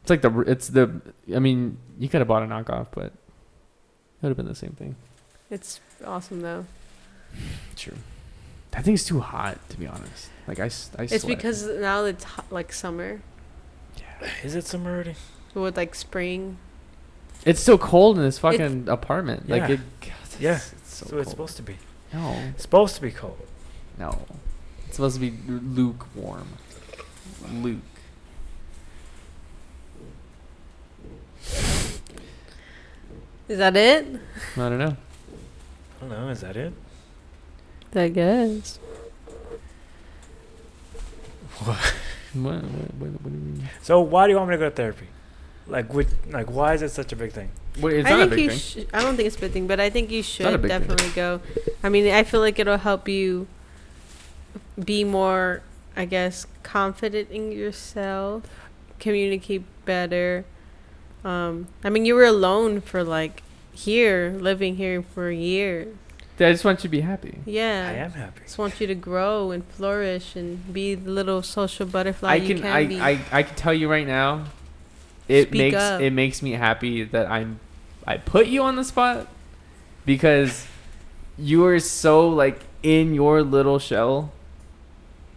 It's like I mean, you could have bought a knockoff, but it would have been the same thing. It's awesome, though. True. That thing's too hot, to be honest. Like, I It's sweat. because now it's hot, like summer. Yeah. Is it summer already? With like spring. It's still cold in this fucking apartment. Like, Yeah. God, Yeah. it's so So cold. it's supposed to be. No. It's supposed to be cold. No. It's supposed to be lukewarm. Luke. Is that it? I don't know. I don't know. Is that it? I guess. What do you mean? So why do you want me to go to therapy? Like, why is it such a big thing? Wait, it's I not a think big you thing. I don't think it's a big thing, but I think you not a should big thing. definitely go. I mean, I feel like it'll help you be more, I guess, confident in yourself, communicate better. I mean, you were alone for living here for years. I just want you to be happy. Yeah. I am happy. Just want you to grow and flourish and be the little social butterfly you can be. I can tell you right now, it Speak makes up. it makes me happy that I put you on the spot, because you are so like in your little shell,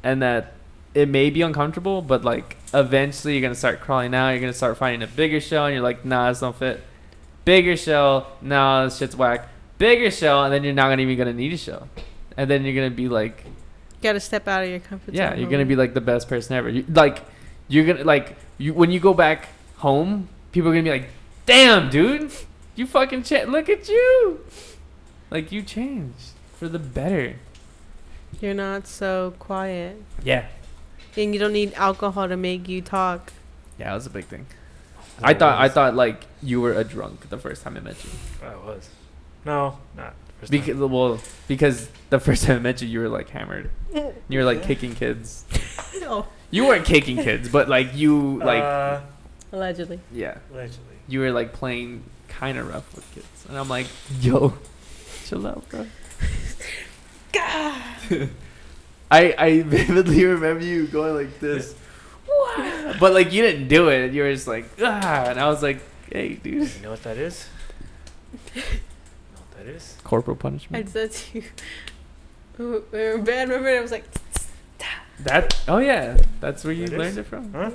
and that it may be uncomfortable, but like eventually you're gonna start crawling out. You're gonna start finding a bigger shell, and you're like, nah, this don't fit. Bigger shell, nah, this shit's whack. Bigger shell, and then you're not even gonna need a shell, and then you're gonna be like, You gotta step out of your comfort zone. yeah, you're gonna be like the best person ever. You're gonna like when you go back home, people are gonna be like, damn, dude, you fucking look at you, like you changed for the better. You're not so quiet. Yeah, And you don't need alcohol to make you talk. yeah, that was a big thing. I thought like you were a drunk the first time I met you. I was. No, not. First time. Because the first time I met you, you were like hammered. You were like kicking kids. Oh. You weren't kicking kids, but like you like Allegedly. yeah. Allegedly. You were like playing kind of rough with kids, and I'm like, yo, chill out, bro. I vividly remember you going like this. But like you didn't do it. You were just like and I was like, hey, dude. You know what that is? You know what that is? Corporal I punishment. said to you. We were in bed, remember? I was like, That that's where you That learned is? it from. Huh?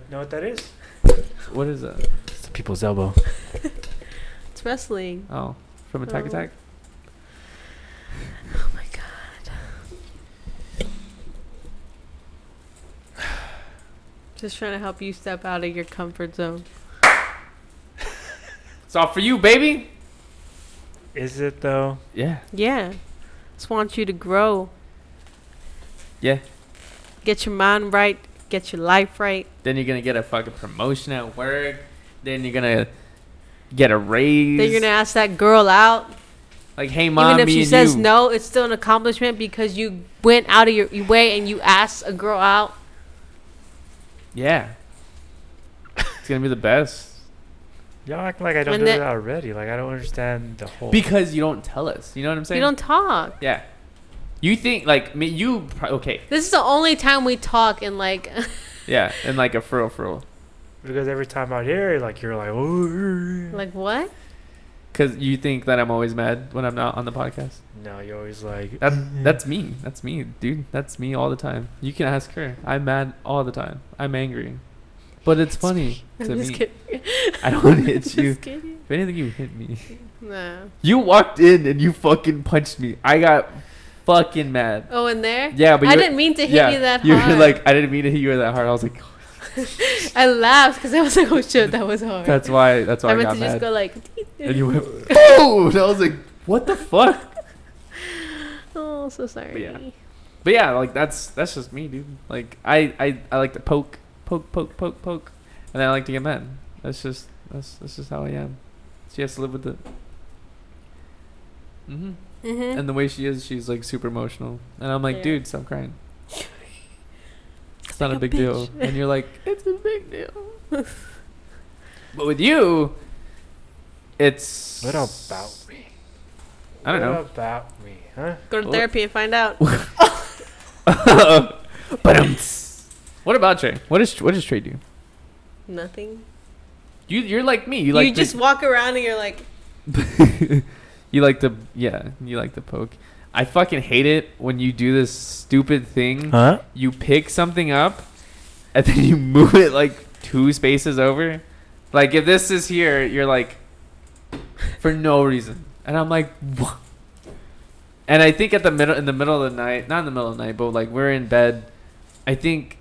Know what that is? What is that? It's the people's elbow. it's wrestling. Oh, from Attack Oh. Attack. Oh my god. Just trying to help you step out of your comfort zone. It's all for you, baby. Is it though? Yeah. Yeah. Just want you to grow. Yeah. Get your mind right. Get your life right. Then you're gonna get a fucking promotion at work. Then you're gonna get a raise. Then you're gonna ask that girl out. like, hey, mom, Even if me she and says you. no, it's still an accomplishment because you went out of your way and you asked a girl out. Yeah. It's gonna be the best. Y'all act like I don't And do that- that already. Like I don't understand the whole. Because you don't tell us. You know what I'm saying? You don't talk. Yeah. You think like me? Okay. This is the only time we talk in like. Yeah, and like a furl. Because every time out here, like you're like, oh. Like what? Because you think that I'm always mad when I'm not on the podcast. No, you're always like. That's me. That's me, dude. That's me all the time. You can ask her. I'm mad all the time. I'm angry. But it's funny I'm to just me. kidding. I don't hit you. Just kidding. If anything, you hit me. Nah. You walked in and you fucking punched me. I got fucking mad. Oh, in there? Yeah, but I you didn't mean to hit you that You hard. were like, I didn't mean to hit you that hard. I was like, I laughed because I was like, oh shit, that was hard. that's why I I meant got to mad. just go like. And you went, oh! And I was like, what the fuck? Oh, so sorry. But yeah, like that's just me, dude. Like I like to poke, and then I like to get mad. That's just how I am. She has to live with it. Mhm. Mhm. And the way she is, she's like super emotional, and I'm like, Yeah. dude, stop crying. It's not a Like a big deal. bitch. And you're like, it's a big deal. But with you, it's What about me? I don't know. What about me, huh? Go to What? therapy and find out. But what about Trey? What does Trey do? Nothing. You're like me. You You like just walk around and you're like, you like to poke. I fucking hate it when you do this stupid thing. Huh? You pick something up and then you move it like 2 spaces over. Like if this is here, you're like for no reason. And I'm like, what? And I think in the middle of the night, not in the middle of the night, but like we're in bed. I think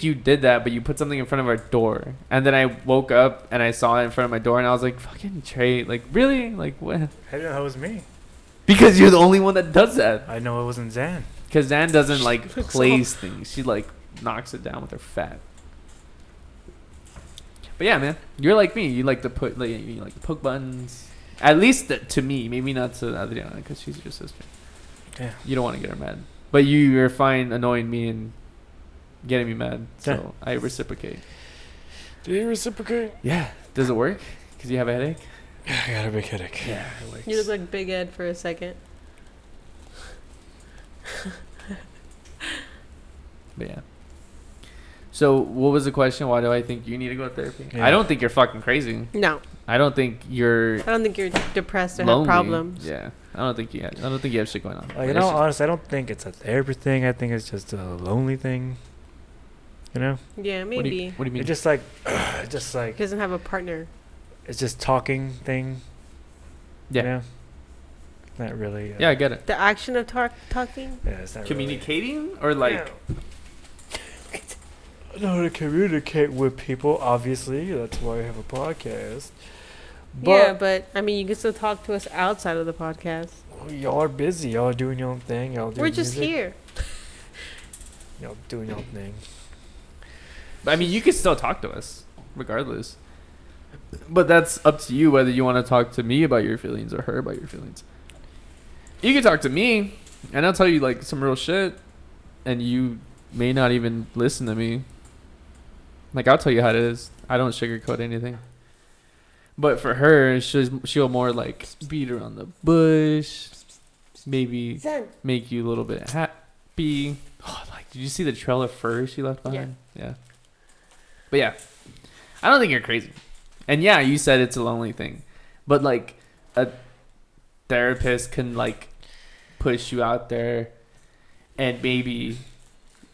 you did that, but you put something in front of our door. And then I woke up and I saw it in front of my door and I was like, fucking Trey, like really? Like what? I didn't know it was me. Because you're the only one that does that. I know it wasn't Zan. Because Zan doesn't like Looks place things. She like knocks it down with her fat. But yeah, man, you're like me. You like to put like you like to poke buttons. At least to me, maybe not to Adriana because she's your sister. Yeah. You don't want to get her mad, but you're fine annoying me and getting me mad. So Yeah. I reciprocate. Do you reciprocate? Yeah. Does it work? Because you have a headache. I got a big headache. Yeah, it works. you look like Big Ed for a second. But yeah. So what was the question? Why do I think you need to go to therapy? Yeah. I don't think you're fucking crazy. No, I don't think you're I don't think you're depressed or lonely. have problems. Yeah. I don't think you have shit going on. Like, honestly, I don't think it's a therapy thing. I think it's just a lonely thing. You know? Yeah, What do maybe. you mean? It's just like, just like He doesn't have a partner. it's just talking thing. Yeah. You know? Not really. Yeah, I get it. The action of talking? Yeah, it's not Communicating or like. I know how to communicate with people. Obviously, that's why I have a podcast. Yeah, but I mean, you can still talk to us outside of the podcast. Y'all are busy. Y'all are doing your own thing. Y'all doing We're just music. here. Y'all doing your own thing. I mean, you can still talk to us, regardless. But that's up to you whether you want to talk to me about your feelings or her about your feelings. You can talk to me, and I'll tell you like some real shit, and you may not even listen to me. Like, I'll tell you how it is. I don't sugarcoat anything. But for her, she'll more like beat around the bush, maybe make you a little bit happy. Oh, like, did you see the trail of fur she left behind? Yeah. But yeah, I don't think you're crazy. And yeah, you said it's a lonely thing, but like a therapist can like push you out there and maybe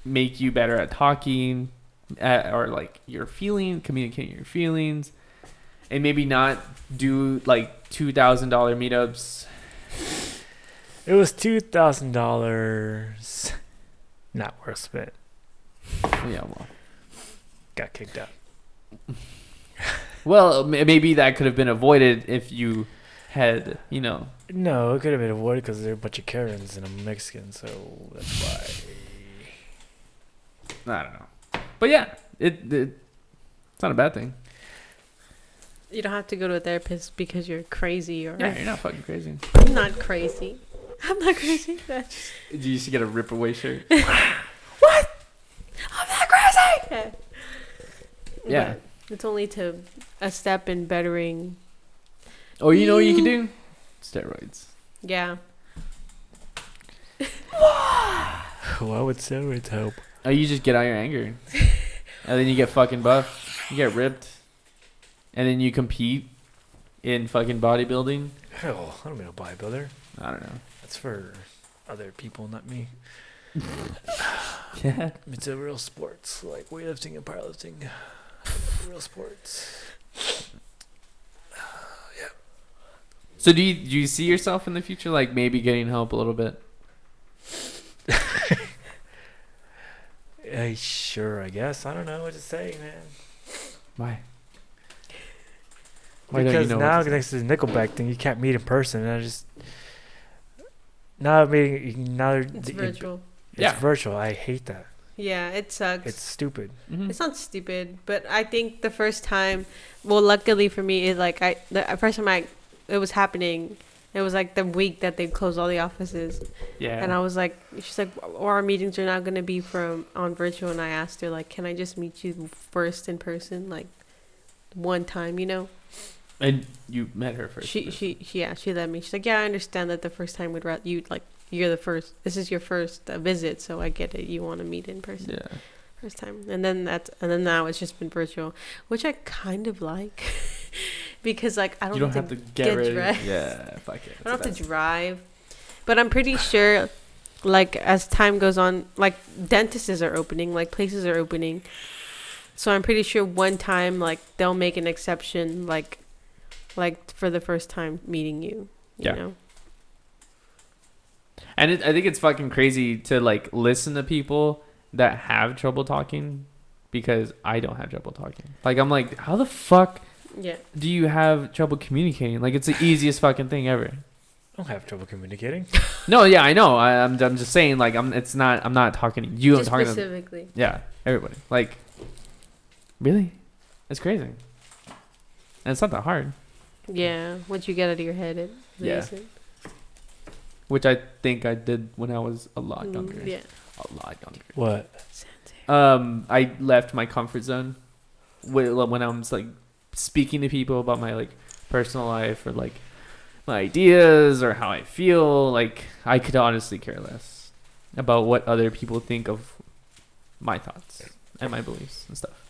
make you better at talking or like communicating your feelings, and maybe not do like $2,000 meetups. It was $2,000. Not worth it. Yeah, well. Got kicked out. Well, maybe that could have been avoided if you had, No, it could have been avoided because they're a bunch of Karens and I'm Mexican, so that's why. I don't know. But yeah, it's not a bad thing. You don't have to go to a therapist because you're crazy or. Yeah, you're not fucking crazy. I'm not crazy. I'm not crazy. Did you used to get a rip away shirt? What? I'm not crazy. Yeah. But it's only to a step in bettering. Oh, you know what you can do? Steroids. Yeah. Why would steroids help? Oh, you just get out your anger. And then you get fucking buff. You get ripped. And then you compete in fucking bodybuilding. Hell, I don't mean a bodybuilder. I don't know. That's for other people, not me. Yeah. It's a real sports, like weightlifting and powerlifting. Real sports. Yeah. So do you see yourself in the future, like maybe getting help a little bit? Sure, I guess. I don't know what to say, man. Why? Because now, next to the Nickelback thing, you can't meet in person. And I just now It's virtual. It's virtual. I hate that. Yeah, it sucks. It's stupid. Mm-hmm. It's not stupid, but I think the first time, well, luckily for me, is like the first time it was happening. It was like the week that they closed all the offices. Yeah. And I was like, she's like, our meetings are not going to be on virtual. And I asked her, like, can I just meet you first in person, like one time, And you met her first. She let me. She's like, yeah, I understand that the first time you're the first. This is your first visit, so I get it. You want to meet in person. Yeah. First time, and then now it's just been virtual, which I kind of like, because like I don't have to get ready. dressed. Yeah, fuck it. I don't have to drive, but I'm pretty sure, like as time goes on, like dentists are opening, like places are opening, so I'm pretty sure one time like they'll make an exception, like for the first time meeting you. You know. And I think it's fucking crazy to like listen to people that have trouble talking, because I don't have trouble talking. Like, I'm like, how the fuck do you have trouble communicating? Like, it's the easiest fucking thing ever. I don't have trouble communicating. No, yeah, I know. I'm just saying, like, I'm not talking to you. Just I'm talking specifically. Everybody. Like, really? It's crazy. And it's not that hard. Yeah, once you get out of your head, it isn't. Which I think I did when I was a lot younger. Yeah. A lot younger. What? I left my comfort zone when I was like speaking to people about my like personal life or like my ideas or how I feel. Like, I could honestly care less about what other people think of my thoughts and my beliefs and stuff.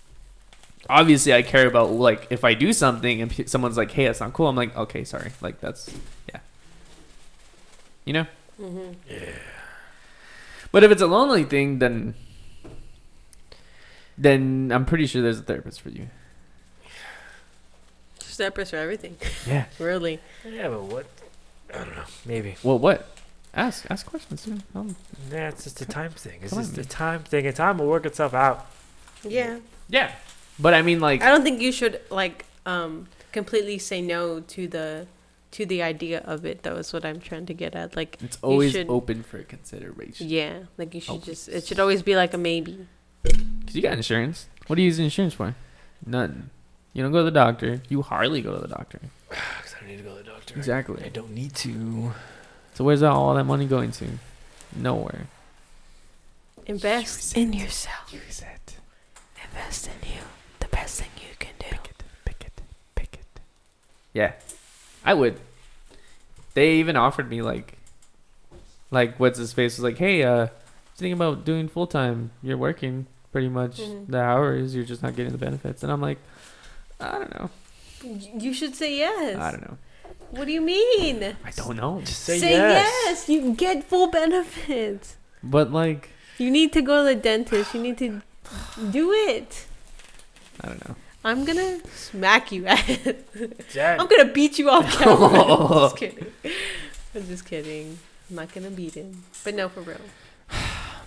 Obviously, I care about like if I do something and someone's like, "Hey, that's not cool." I'm like, "Okay, sorry." Like, that's You know. Mm-hmm. Yeah. But if it's a lonely thing, then I'm pretty sure there's a therapist for you. Just therapist for everything. Yeah. Really. Yeah, but what? I don't know. Maybe. Well, what? Ask questions, dude. Yeah, it's just a time thing. It's come on, just a man. time thing. And time will work itself out. Yeah. Yeah. But I mean, like, I don't think you should like completely say no to the idea of it. That was what I'm trying to get at. Like it's always should, open for consideration. yeah, like you should Always. it should always be like a maybe. Cause you got insurance. What do you use insurance for? None. You don't go to the doctor. You hardly go to the doctor. Because I don't need to go to the doctor. Exactly. I don't need to. So where's all that money going to? Nowhere. Invest in yourself. Use it. Invest in you. The best thing you can do. Pick it. Yeah, I would. They even offered me like what's his face was like, hey, thinking about doing full time. You're working pretty much the hours. You're just not getting the benefits. And I'm like, I don't know. You should say yes. I don't know. What do you mean? I don't know. Just Say say yes. yes. You get full benefits. But like, You need to go to the dentist. You need to do it. I don't know. I'm gonna smack you at it. Dad. I'm gonna beat you off camera. I'm just kidding. I'm just kidding. I'm not gonna beat him. But no, for real.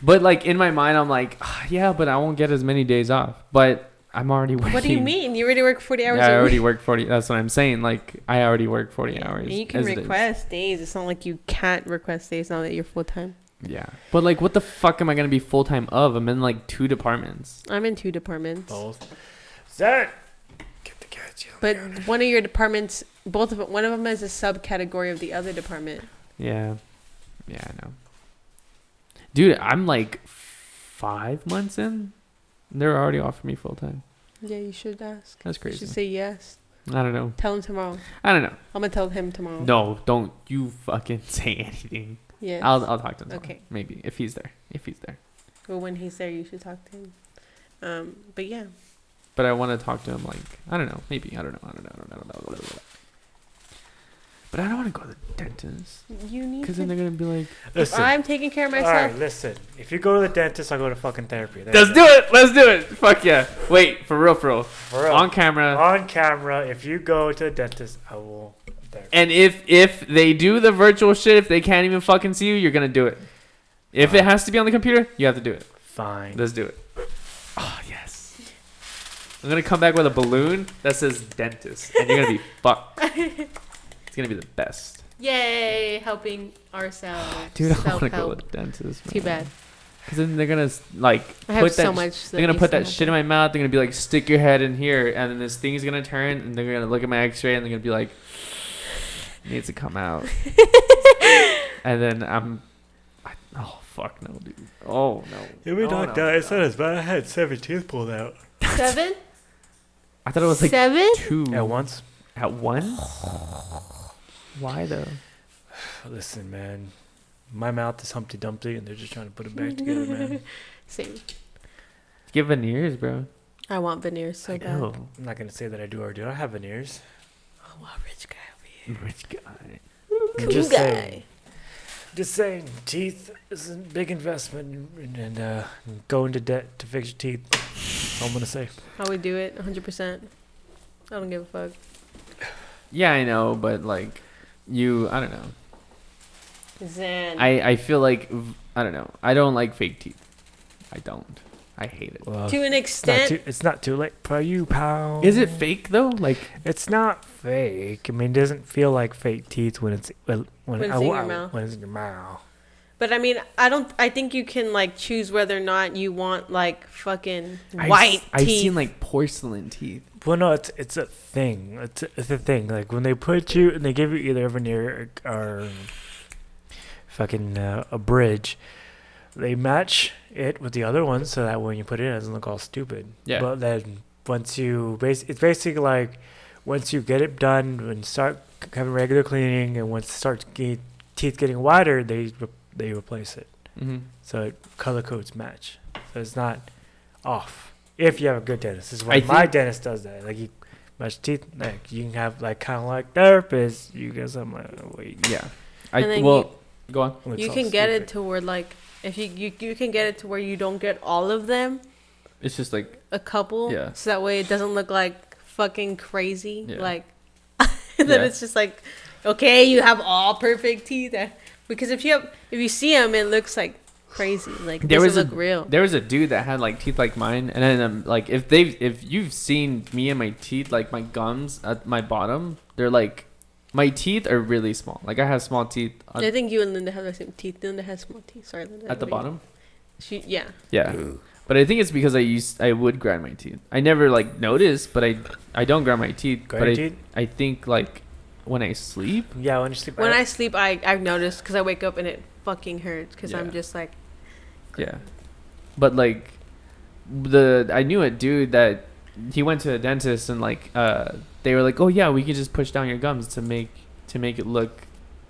But like in my mind, I'm like, yeah, but I won't get as many days off. But I'm already working. What do you mean? You already work 40 hours Yeah, I a week? already work 40. That's what I'm saying. Like I already work 40 hours. And you can as it is. request days. It's not like you can't request days now that you're full time. Yeah. But like, what the fuck am I gonna be full time of? I'm in like 2 departments. I'm in 2 departments. Both. Zach. Get the cats. But one of your departments, both of them, one of them is a subcategory of the other department. Yeah. Yeah, I know. Dude, I'm like 5 months in. They're already offering me full time. Yeah, you should ask. That's You crazy. should say yes. I don't know. Tell him tomorrow. I don't know. I'm gonna tell him tomorrow. No, don't you fucking say anything. Yes. I'll talk to him tomorrow. Okay. Maybe if he's there. Well, when he's there, you should talk to him. But yeah. But I want to talk to him like, I don't know. Maybe. I don't know. But I don't want to go to the dentist. You need Because to. then they're going to be like, Listen. I'm taking care of All myself. right, listen. If you go to the dentist, I'll go to fucking therapy. There let's you do go. it. Let's do it. Fuck yeah. Wait, for real. For real. On camera. On camera, if you go to the dentist, I will. Therapy. And if they do the virtual shit, if they can't even fucking see you, you're going to do it. If it has to be on the computer, you have to do it. Fine. Let's do it. Oh, yes. I'm going to come back with a balloon that says dentist. And you're going to be fucked. It's going to be the best. Yay, helping ourselves. Dude, I want to go Self-help. to the dentist. Too bad. Because then they're going to, like, I have put that so much. they're going to put that shit in my mouth. They're going to be like, stick your head in here. And then this thing's going to turn. And they're going to look at my x-ray. And they're going to be like, it needs to come out. And then oh, fuck no, dude. Oh, no. You'll be Oh, knocked out. It's not as bad. I had 7 teeth pulled out. 7? I thought it was like 7? 2. At once? At one? Why though? Listen, man. My mouth is Humpty Dumpty, and they're just trying to put it back together, man. Same. Get veneers, bro. I want veneers so I bad. know. I'm not going to say that I do or do. I have veneers. Oh, wow, rich guy over here. Rich guy. Cool Just guy. saying. Just saying, teeth is a big investment, and go into debt to fix your teeth. That's all I'm gonna say. I would do it 100%. I don't give a fuck. Yeah, I know, but like, I don't know. Zen. I feel like, I don't know. I don't like fake teeth. I don't. I hate it. Well, To an it's not, extent. it's not too late for you, pal. Is it fake though? Like, It's not fake. I mean, it doesn't feel like fake teeth when it's when it's in your mouth. When it's in your mouth. But I mean, I think you can like choose whether or not you want like fucking I've white I've teeth. seen like porcelain teeth. Well, no, it's a thing. It's a thing. Like when they put you and they give you either a veneer or fucking a bridge, they match it with the other one so that when you put it in, it doesn't look all stupid. Yeah. But then once you it's basically like once you get it done and start having regular cleaning, and once it starts teeth getting wider, they replace it. Mm-hmm. So it color codes match. So it's not off. If you have a good dentist, this is I why my think- dentist does that. Like you match teeth, like you can have like kind of like therapists. You get something like wait. Yeah. And then Go on. Looks You all can get it stupid. to where like if you can get it to where you don't get all of them, It's just like a couple. Yeah. So that way it doesn't look like fucking crazy. Yeah. Like then Yeah. it's just like, okay, you have all perfect teeth. Because if you see them, it looks like crazy. Like it There was doesn't a- look real. there was a dude that had like teeth like mine, and then like if you've seen me and my teeth, like my gums at my bottom, they're like my teeth are really small. Like I have small teeth I think you and Linda have the same teeth. Linda has small teeth. Sorry, Linda. at the bottom. Yeah. Yeah. But I think it's because I would grind my teeth. I never like noticed, but I don't grind my teeth. Grind but your teeth? I think like when I sleep. Yeah, when you sleep. When I sleep, I've noticed because I wake up and it fucking hurts because I'm Yeah. just like. Yeah. But like I knew a dude that he went to a dentist and like they were like, "Oh yeah, we could just push down your gums to make it look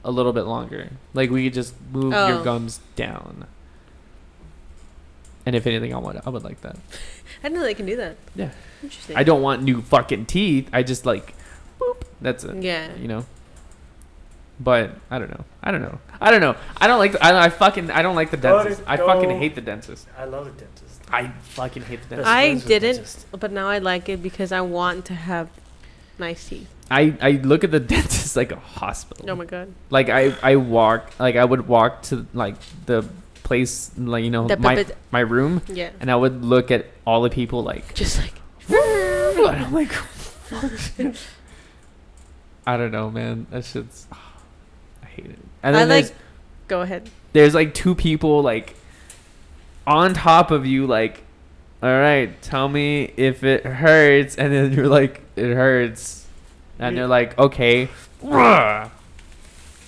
a little bit longer. Like we could just move your Oh. gums down." And if anything, I would like that. I didn't know they can do that. Yeah. Interesting. I don't want new fucking teeth. I just like boop. That's it. Yeah. You know. But I don't know. I don't like. I don't like the dentist. I fucking hate the dentist. I love the dentist. I fucking hate the dentist. I friends with didn't, dentist. but now I like it because I want to have nice teeth. I look at the dentist like a hospital. Oh my god. Like I would walk to like the place, like The my puppet- my room, Yeah. and I would look at all the people like. Just like. And I'm like, I don't know, man. That shit's. I hate it. And I then like. Go ahead. there's like two people like on top of you, like, all right, tell me if it hurts, and then you're like, it hurts, and they're like, okay. I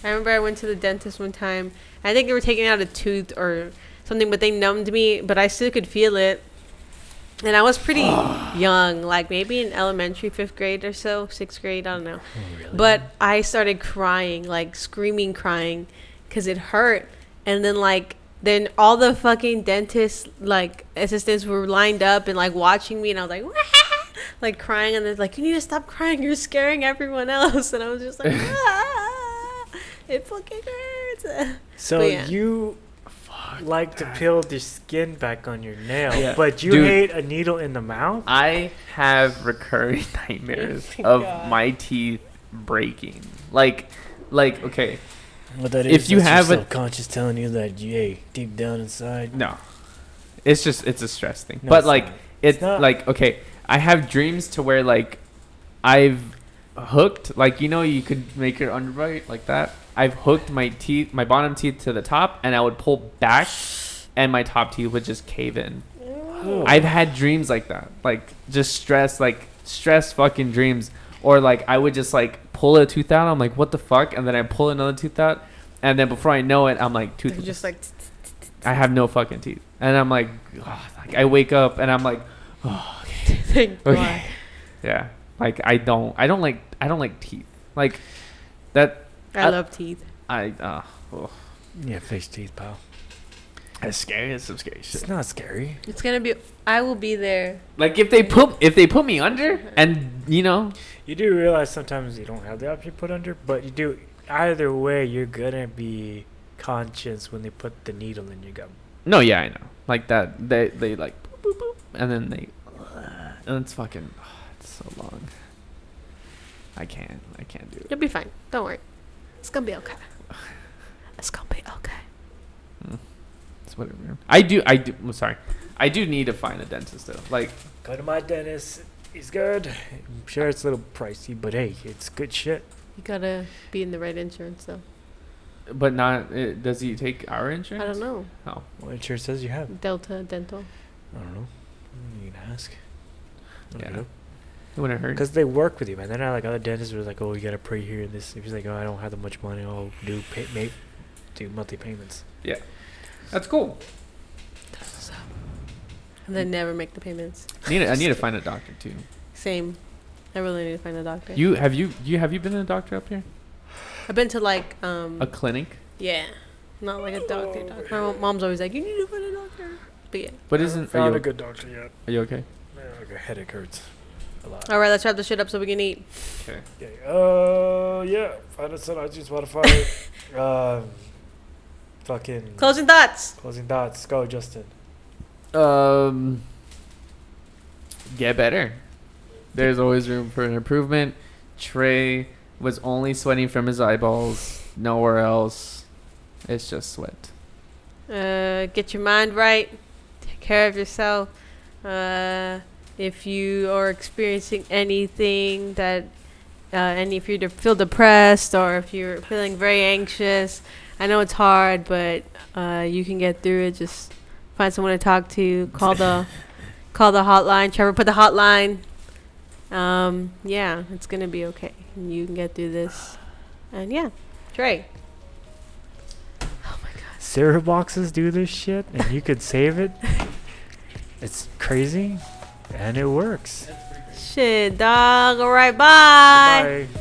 remember I went to the dentist one time. I think they were taking out a tooth or something, but they numbed me, but I still could feel it. And I was pretty young, like maybe in elementary, 5th grade or so, 6th grade, I don't know. But I started crying, like screaming, crying, because it hurt. And then all the fucking dentist like assistants were lined up and like watching me, and I was like, "Wah!" Like crying, and they're like, "You need to stop crying. You're scaring everyone else." And I was just like, "Ah, it fucking hurts." So But yeah. you like to peel the skin back on your nail, Yeah. but you Dude. hate a needle in the mouth? I have recurring nightmares Oh my of God. my teeth breaking. Like okay, What that If you that's your have a- subconscious telling you that hey, deep down inside. no, it's a stress thing. No, but it's like not. it's not. like okay, I have dreams to where like I've hooked, like you could make your underbite like that. I've hooked my bottom teeth to the top, and I would pull back, and my top teeth would just cave in. Oh. I've had dreams like that, like just stress fucking dreams, or like I would just like pull a tooth out. I'm like, what the fuck? And then I pull another tooth out, and then before I know it, I'm like You're toothless. just like, I have no fucking teeth, and I'm like, like I wake up and I'm like, oh, thank God. okay, yeah. Like I don't like teeth. Like that. I love teeth. Oh. Yeah, face teeth, pal. That's scary. That's some scary shit. It's not scary. It's gonna be. I will be there. Like if they put me under, and You do realize sometimes you don't have the option to put under, but you do. Either way, you're gonna be conscious when they put the needle in your gum. no, yeah, I know. Like that, they like boop, boop, boop, and then and it's fucking. It's so long. I can't do it. You'll be fine. Don't worry. It's gonna be okay. It's gonna be okay. It's whatever. I do. I'm sorry. I do need to find a dentist though. Like, Go to my dentist. He's good. I'm sure it's a little pricey, but hey, it's good shit. You gotta be in the right insurance though. but not. Does he take our insurance? I don't know. Oh, What insurance says you have? Delta Dental. I don't know. You can ask. yeah. It wouldn't hurt. Because they work with you, man. They're not like other dentists where it's like, oh, you gotta pray here and this. If he's like, oh, I don't have that much money, I'll do monthly payments. That's cool. And then never make the payments. I need to find a doctor too. Same. I really need to find a doctor. Have you been to a doctor up here? I've been to like A clinic? yeah, not like a doctor. My mom's always like, you need to find a doctor. But yeah. But I isn't haven't found are a you, good doctor yet. are you okay? Like a headache hurts a lot. All right, let's wrap this shit up so we can eat. Okay. Yeah. Yeah. Find us on iTunes, Spotify. fucking Closing thoughts. closing thoughts. Go, Justin. Get better. There's always room for an improvement. Trey was only sweating from his eyeballs, nowhere else. It's just sweat. Get your mind right. Take care of yourself. If you are experiencing anything that, if you feel depressed or if you're feeling very anxious, I know it's hard, but you can get through it. Just find someone to talk to. Call the hotline. Trevor, put the hotline. Yeah, it's gonna be okay. You can get through this. And yeah, Trey. Oh my God. Cereal boxes do this shit, and you could save it. It's crazy, and it works. Shit, dog. All right, bye. Bye.